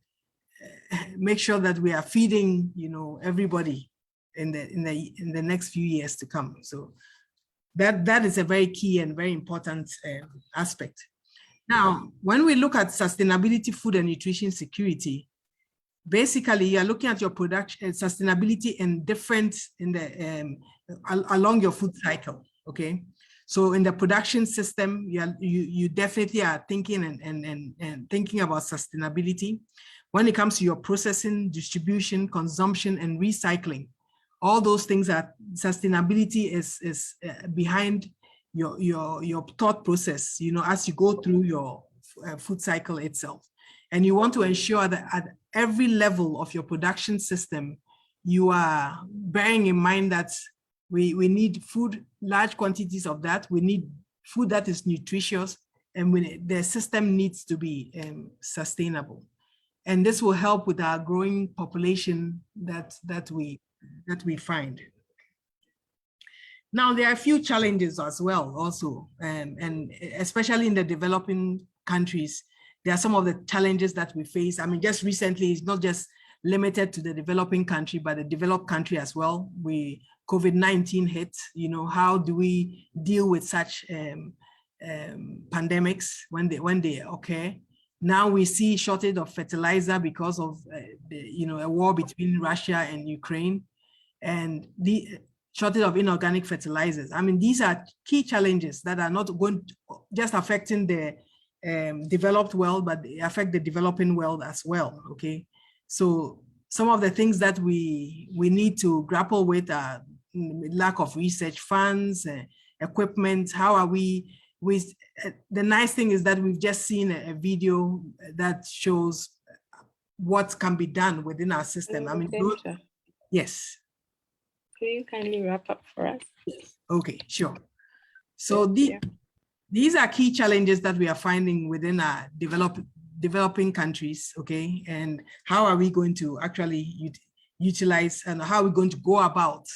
make sure that we are feeding, you know, everybody in the next few years to come. So that is a very key and very important aspect. Now, when we look at sustainability, food and nutrition security, basically you're looking at your production sustainability along your food cycle, okay? So in the production system, you definitely are thinking and thinking about sustainability. When it comes to your processing, distribution, consumption, and recycling, all those things are sustainability is behind your thought process, you know, as you go through your food cycle itself. And you want to ensure that at every level of your production system, you are bearing in mind that we need food, large quantities of that. We need food that is nutritious, and the system needs to be sustainable. And this will help with our growing population that we find. Now, there are a few challenges as well also, and especially in the developing countries, there are some of the challenges that we face. I mean, just recently, it's not just limited to the developing country, but the developed country as well. COVID-19 hit, you know, how do we deal with such pandemics when they occur? Now we see shortage of fertilizer because of a war between Russia and Ukraine, and the shortage of inorganic fertilizers. I mean, these are key challenges that are not going to just affecting the developed world, but they affect the developing world as well. Okay, so some of the things that we need to grapple with are lack of research funds, equipment. How are we? The nice thing is that we've just seen a video that shows what can be done within our system. I mean, yes. Could you kindly wrap up for us? Okay, sure. So these are key challenges that we are finding within our developing countries, okay? And how are we going to actually utilize, and how are we going to go about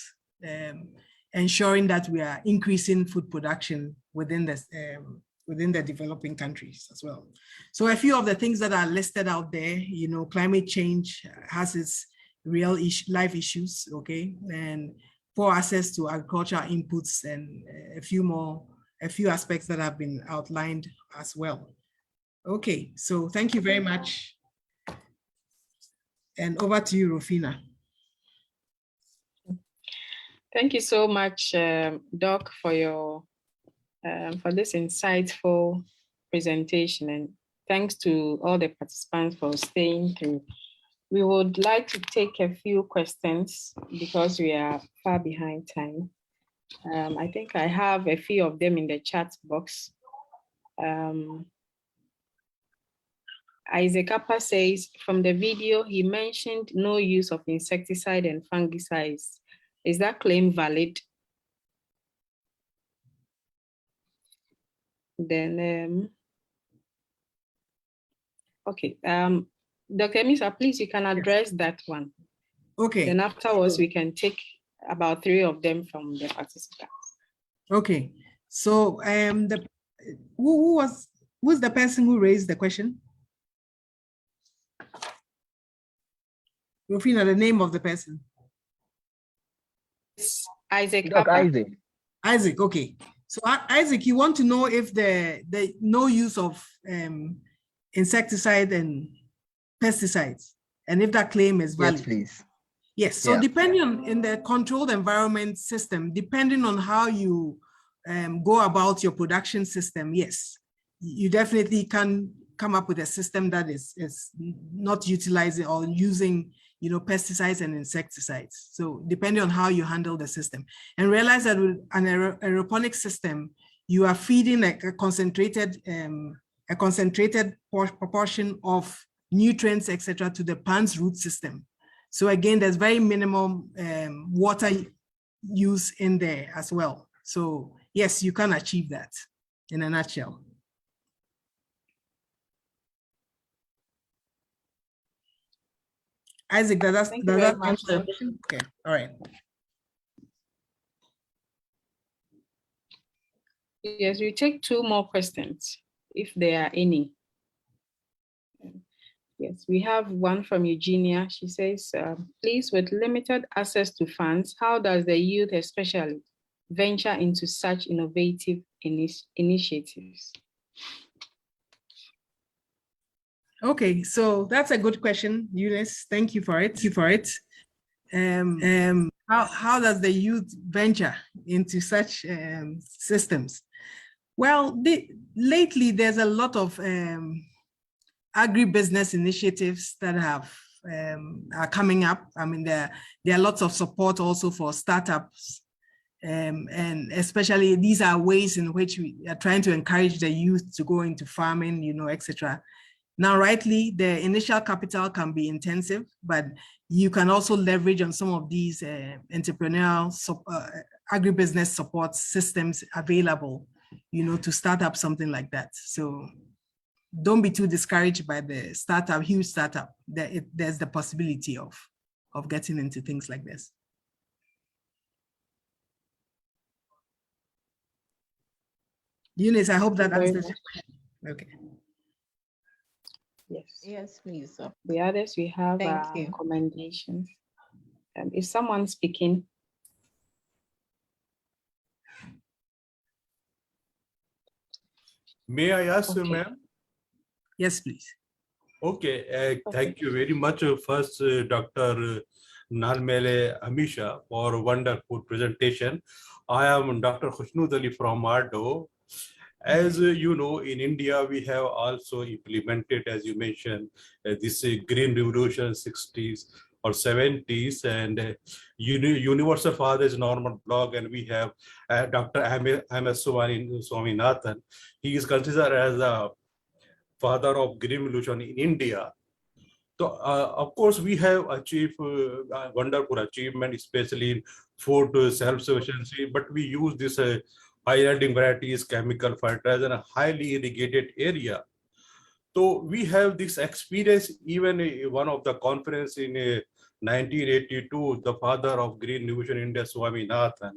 ensuring that we are increasing food production within the developing countries as well. So a few of the things that are listed out there, you know, climate change has its real life issues, okay? And poor access to agricultural inputs, and a few aspects that have been outlined as well. Okay, so thank you very much. And over to you, Rufina. Thank you so much, Doc, for this insightful presentation, and thanks to all the participants for staying through. We would like to take a few questions because we are far behind time. I think I have a few of them in the chat box. Isaac Appa says, from the video, he mentioned no use of insecticide and fungicides. Is that claim valid? Then, okay. Dr. Misa, please, you can address that one. Okay. Then afterwards, we can take about 3 of them from the participants. Okay. So who's the person who raised the question? Rufina, the name of the person. Isaac. Isaac. Isaac, okay. So Isaac, you want to know if the no use of insecticide and pesticides, and if that claim is valid? Yes, please. Yes, so depending on in the controlled environment system, depending on how you go about your production system, yes, you definitely can come up with a system that is not utilizing or using, you know, pesticides and insecticides. So depending on how you handle the system, and realize that with an aeroponic system, you are feeding like a concentrated proportion of nutrients, etc., to the plant's root system. So again, there's very minimum water use in there as well. So yes, you can achieve that in a nutshell. Isaac, does that answer the question? Okay, all right. Yes, we take 2 more questions, if there are any. Yes, we have one from Eugenia. She says, please, with limited access to funds, how does the youth especially venture into such innovative initiatives? Okay, so that's a good question, Eunice. Thank you for it. How does the youth venture into such systems? Well, lately there's a lot of agribusiness initiatives that are coming up. I mean, there are lots of support also for startups, and especially these are ways in which we are trying to encourage the youth to go into farming, you know, etc. Now, rightly, the initial capital can be intensive, but you can also leverage on some of these entrepreneurial agribusiness support systems available to start up something like that. So don't be too discouraged by the huge startup. There's the possibility of getting into things like this. Eunice, I hope that answers your question. Okay. Yes. Yes, please. The others, we have Thank you. commendations. Is someone speaking? May I ask you, ma'am? Yes, please. Okay, thank you very much. First, Dr. Nalmele Amisha for a wonderful presentation. I am Dr. Khusnud Ali from AARDO. As you know, in India, we have also implemented, as you mentioned, this Green Revolution 60s or 70s, and Universal Father is normal blog, and we have Dr. M.S. Swaminathan. He is considered as a father of Green Revolution in India. So, of course, we have achieved wonderful achievement, especially in food self-sufficiency, but we use this high-yielding varieties, chemical fertilizer, in a highly irrigated area. So we have this experience. Even one of the conference in 1982, the father of Green Revolution in India, Swaminathan,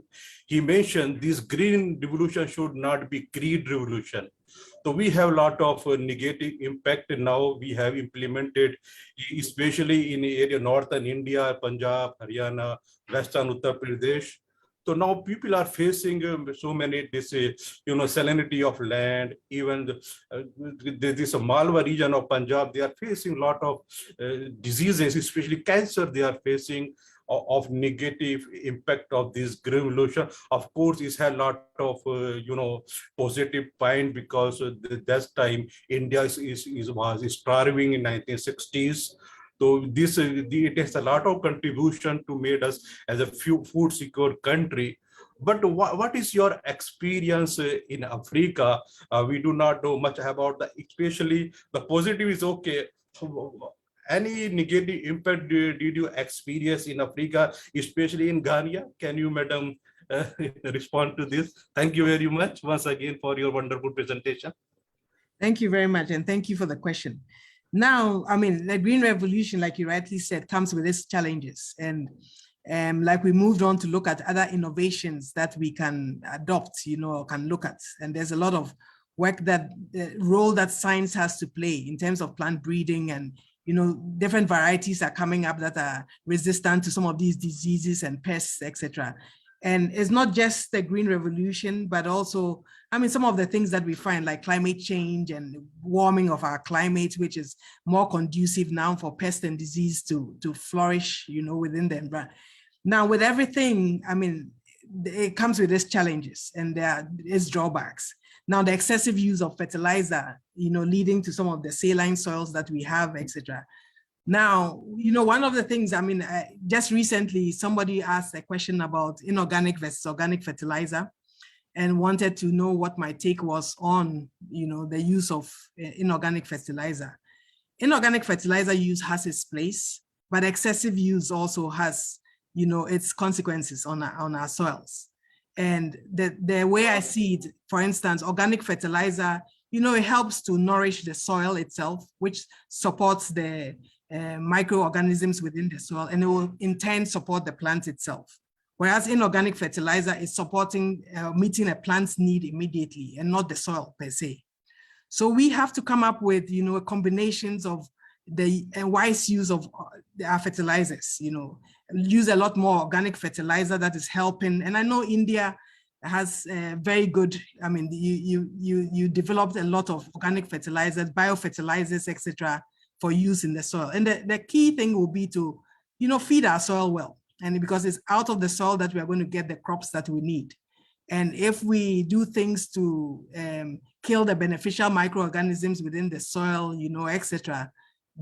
he mentioned this Green Revolution should not be greed revolution. So we have a lot of negative impact now. We have implemented, especially in the area northern India, Punjab, Haryana, Western Uttar Pradesh. So now people are facing so many salinity of land. Even this Malwa region of Punjab, they are facing a lot of diseases, especially cancer. They are facing of negative impact of this green revolution. Of course, it had a lot of positive point, because that time India was starving in 1960s. So this it has a lot of contribution to made us as a food secure country. But what is your experience in Africa? We do not know much about the, especially the positive is okay. Any negative impact did you experience in Africa, especially in Ghana? Can you, madam, respond to this? Thank you very much once again for your wonderful presentation. Thank you very much, and thank you for the question. Now, I mean, the Green Revolution, like you rightly said, comes with its challenges. And like we moved on to look at other innovations that we can adopt, or can look at. And there's a lot of work that role that science has to play in terms of plant breeding, and different varieties are coming up that are resistant to some of these diseases and pests, etc. And it's not just the Green Revolution, but also, I mean, some of the things that we find, like climate change and warming of our climate, which is more conducive now for pests and disease to flourish, within the environment. Now, with everything, I mean, it comes with its challenges and there are its drawbacks. Now, the excessive use of fertilizer, leading to some of the saline soils that we have, etc. Now, one of the things, I mean, just recently, somebody asked a question about inorganic versus organic fertilizer and wanted to know what my take was on, the use of inorganic fertilizer. Inorganic fertilizer use has its place, but excessive use also has, its consequences on our soils. And the way I see it, for instance, organic fertilizer, it helps to nourish the soil itself, which supports the microorganisms within the soil, and it will in turn support the plant itself. Whereas inorganic fertilizer is supporting, meeting a plant's need immediately and not the soil per se. So we have to come up with, combinations of the wise use of our fertilizers, use a lot more organic fertilizer that is helping. And I know India has very good, I mean, you developed a lot of organic fertilizers, biofertilizers, etc., for use in the soil. And the key thing will be to, feed our soil well. And because it's out of the soil that we are going to get the crops that we need. And if we do things to kill the beneficial microorganisms within the soil, etc.,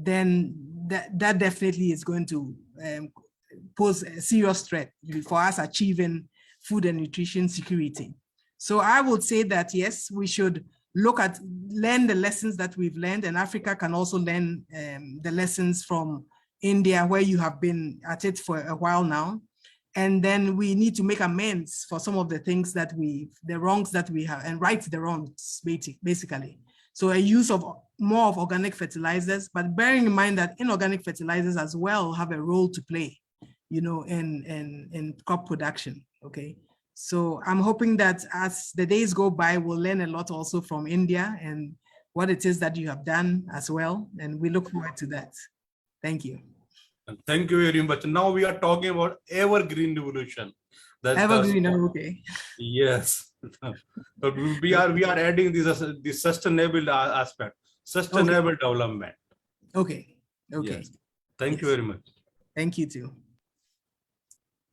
then that definitely is going to pose a serious threat for us achieving food and nutrition security. So I would say that, yes, we should learn the lessons that we've learned, and Africa can also learn the lessons from India, where you have been at it for a while now. And then we need to make amends for some of the things that the wrongs that we have, and right the wrongs, basically. So a use of more of organic fertilizers, but bearing in mind that inorganic fertilizers as well have a role to play, you know, in crop production, okay? So I'm hoping that as the days go by, we'll learn a lot also from India and what it is that you have done as well. And we look forward to that. Thank you. Thank you very much. Now we are talking about evergreen revolution. That's evergreen, okay. Yes. But we are adding this sustainable aspect, sustainable development. Okay. Okay. Yes. Thank you very much. Thank you too.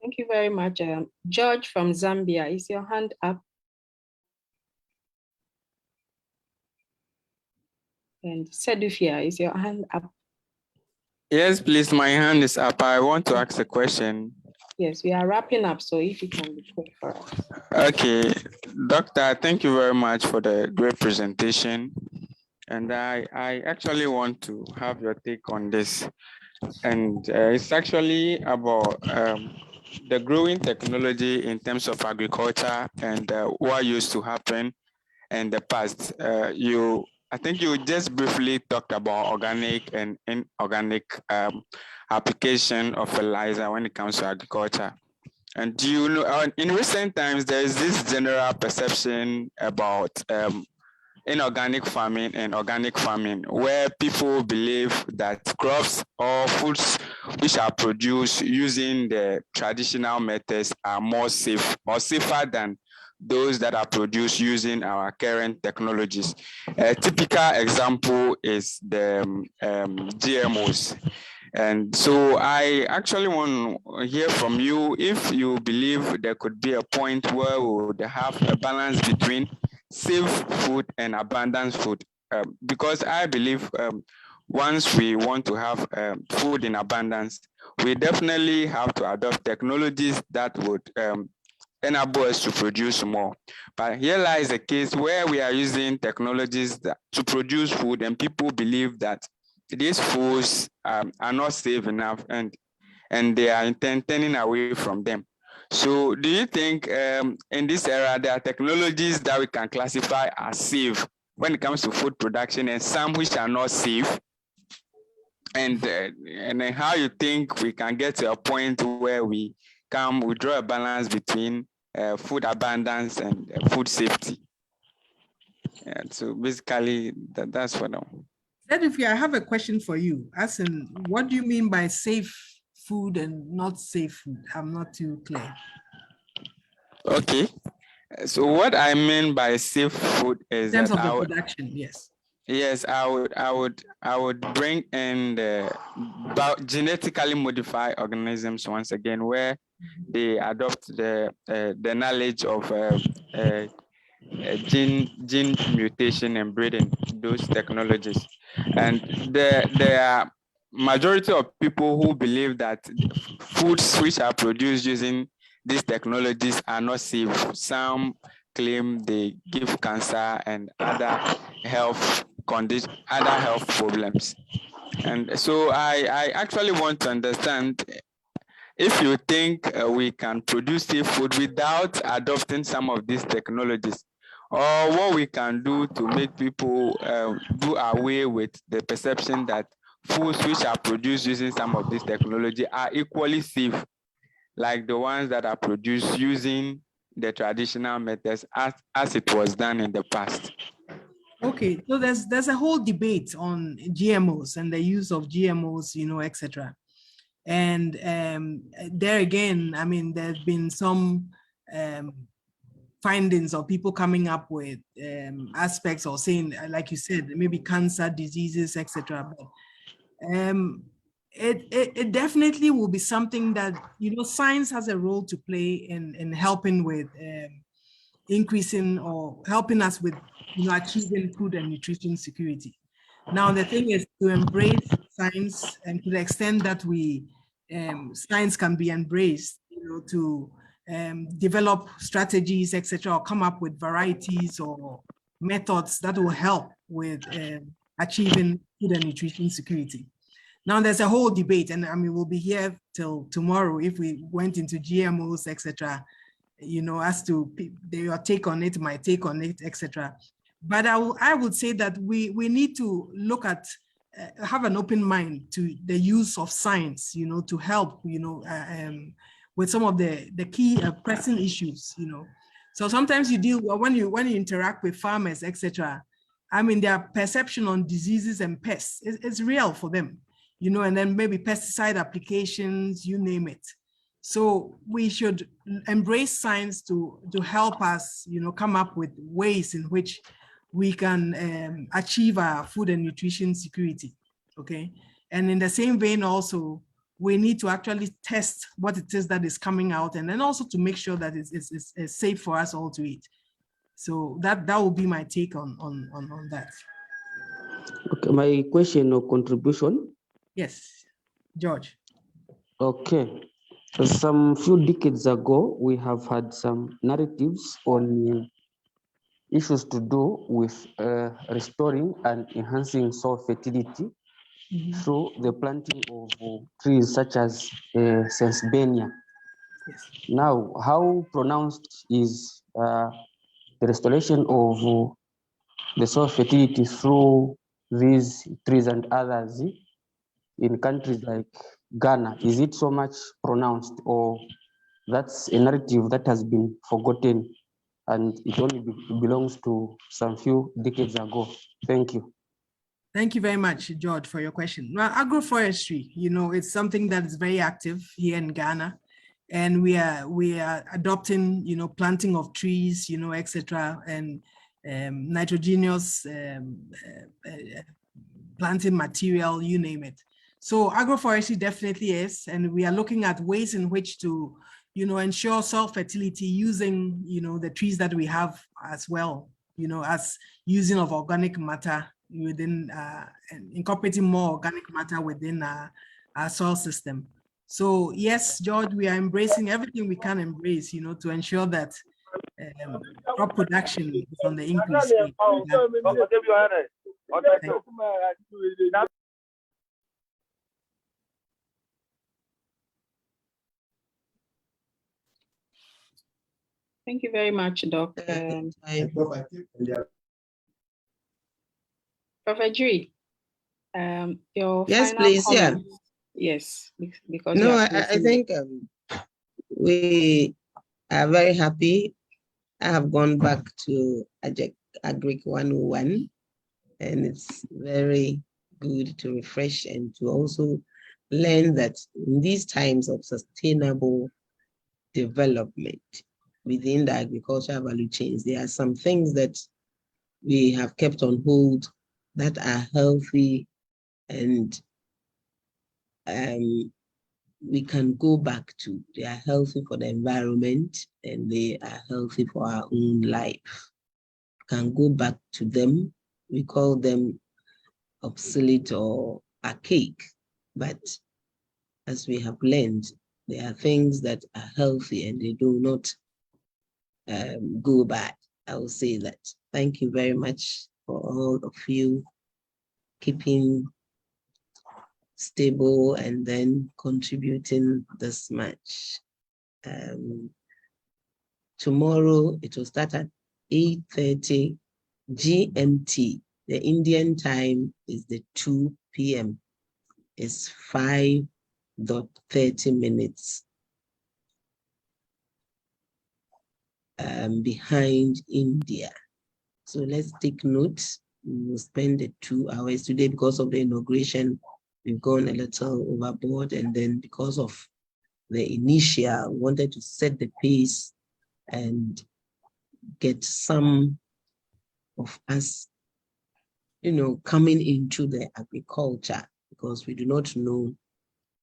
Thank you very much. George from Zambia, is your hand up? And Sedufia, is your hand up? Yes, please, my hand is up. I want to ask a question. Yes, we are wrapping up, so if you can be quick for us. Okay, Doctor, thank you very much for the great presentation. And I actually want to have your take on this. And it's actually about the growing technology in terms of agriculture and what used to happen in the past. I think you just briefly talked about organic and inorganic application of fertilizer when it comes to agriculture. And do you know, in recent times, there is this general perception about inorganic farming and organic farming, where people believe that crops or foods which are produced using the traditional methods are more safe or safer than those that are produced using our current technologies. A typical example is the GMOs. And so I actually want to hear from you if you believe there could be a point where we would have a balance between safe food and abundant food. Because I believe once we want to have food in abundance, we definitely have to adopt technologies that would enable us to produce more. But here lies a case where we are using technologies to produce food, and people believe that these foods are not safe enough, and they are turning away from them. So do you think in this era there are technologies that we can classify as safe when it comes to food production, and some which are not safe? And then how you think we can get to a point where we draw a balance between food abundance and food safety? And so basically that's what I'm. Sedufia, I have a question for you. As in, what do you mean by safe food and not safe food? I'm not too clear. Okay. So what I mean by safe food is in terms that of the production, yes. Yes, I would bring in the genetically modified organisms once again, where they adopt the knowledge of gene mutation and breeding, those technologies. And there are majority of people who believe that foods which are produced using these technologies are not safe. Some claim they give cancer and other health problems. And so I actually want to understand if you think we can produce safe food without adopting some of these technologies, or what we can do to make people do away with the perception that foods which are produced using some of this technology are equally safe, like the ones that are produced using the traditional methods as it was done in the past. Okay, so there's a whole debate on GMOs and the use of GMOs, you know, etc. And there again, I mean, there's been some findings of people coming up with aspects or saying, like you said, maybe cancer, diseases, etc. But it definitely will be something that, you know, science has a role to play in helping with increasing or helping us with, you know, achieving food and nutrition security. Now, the thing is to embrace science, and to the extent that science can be embraced, you know, to develop strategies, etc., or come up with varieties or methods that will help with achieving food and nutrition security. Now there's a whole debate, and I mean, we'll be here till tomorrow if we went into GMOs, etc. You know, as to your take on it, my take on it, etc. But I would say that we need to look at, have an open mind to the use of science, you know, to help, you know, with some of the key pressing issues, you know. So sometimes you deal, when you interact with farmers, etc. I mean, their perception on diseases and pests is real for them, you know, and then maybe pesticide applications, you name it. So we should embrace science to help us, you know, come up with ways in which we can achieve our food and nutrition security, okay? And in the same vein also, we need to actually test what it is that is coming out, and then also to make sure that it's safe for us all to eat. So that will be my take on that. Okay, my question or contribution? Yes, George. Okay. Some few decades ago, we have had some narratives on issues to do with restoring and enhancing soil fertility through the planting of trees such as Sensbenia. Yes. Now, how pronounced is the restoration of the soil fertility through these trees and others in countries like Ghana? Is it so much pronounced, or that's a narrative that has been forgotten and it only belongs to some few decades ago? Thank you. Thank you very much, George, for your question. Well, agroforestry, you know, it's something that is very active here in Ghana, and we are adopting, you know, planting of trees, you know, etc., and nitrogenous planting material, you name it. So agroforestry definitely is, and we are looking at ways in which to, you know, ensure soil fertility using, you know, the trees that we have as well, you know, as using of organic matter within, and incorporating more organic matter within our soil system. So yes, George, we are embracing everything we can embrace, you know, to ensure that crop production is on the increase. Thank you very much, Doc. Prophet Dre, your yes, final please, comment. yeah. Yes, because no, I think we are very happy. I have gone back to Agric 101, and it's very good to refresh and to also learn that in these times of sustainable development within the agricultural value chains, there are some things that we have kept on hold that are healthy, and we can go back to. They are healthy for the environment and they are healthy for our own life. We can go back to them. We call them obsolete or archaic, but as we have learned, there are things that are healthy and they do not go bad. I will say that. Thank you very much for all of you keeping stable and then contributing this much. Tomorrow it will start at 8:30 GMT. The Indian time is the 2 p.m. It's 5:30 minutes behind India. So let's take note. We will spend the 2 hours today because of the inauguration. We've gone a little overboard, and then because of the initial, we wanted to set the pace and get some of us, you know, coming into the agriculture, because we do not know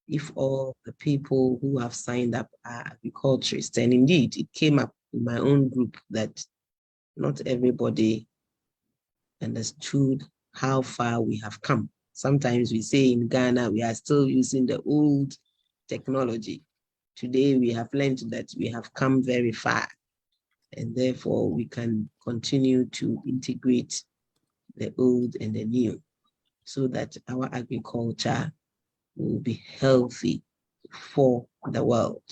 if all the people who have signed up are agriculturists. And indeed, it came up in my own group that not everybody understood how far we have come. Sometimes we say in Ghana, we are still using the old technology. Today, we have learned that we have come very far, and therefore we can continue to integrate the old and the new so that our agriculture will be healthy for the world.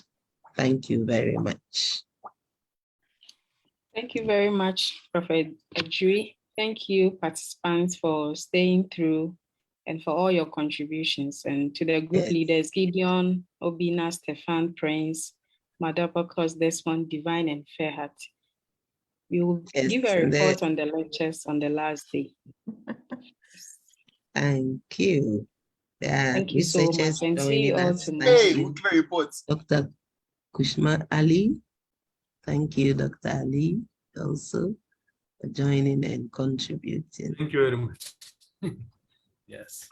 Thank you very much. Thank you very much, Prophet Ajuri. Thank you, participants, for staying through and for all your contributions. And to the group leaders, Gideon, Obina, Stefan, Prince, Madabakos, Desmond, Divine, and Fairheart. We will give a report on the lectures on the last day. Thank you. Thank you so much, and see you all tomorrow. Hey, we'll give a report. Dr. Kushma Ali. Thank you, Dr. Ali, also for joining and contributing. Thank you very much. Yes.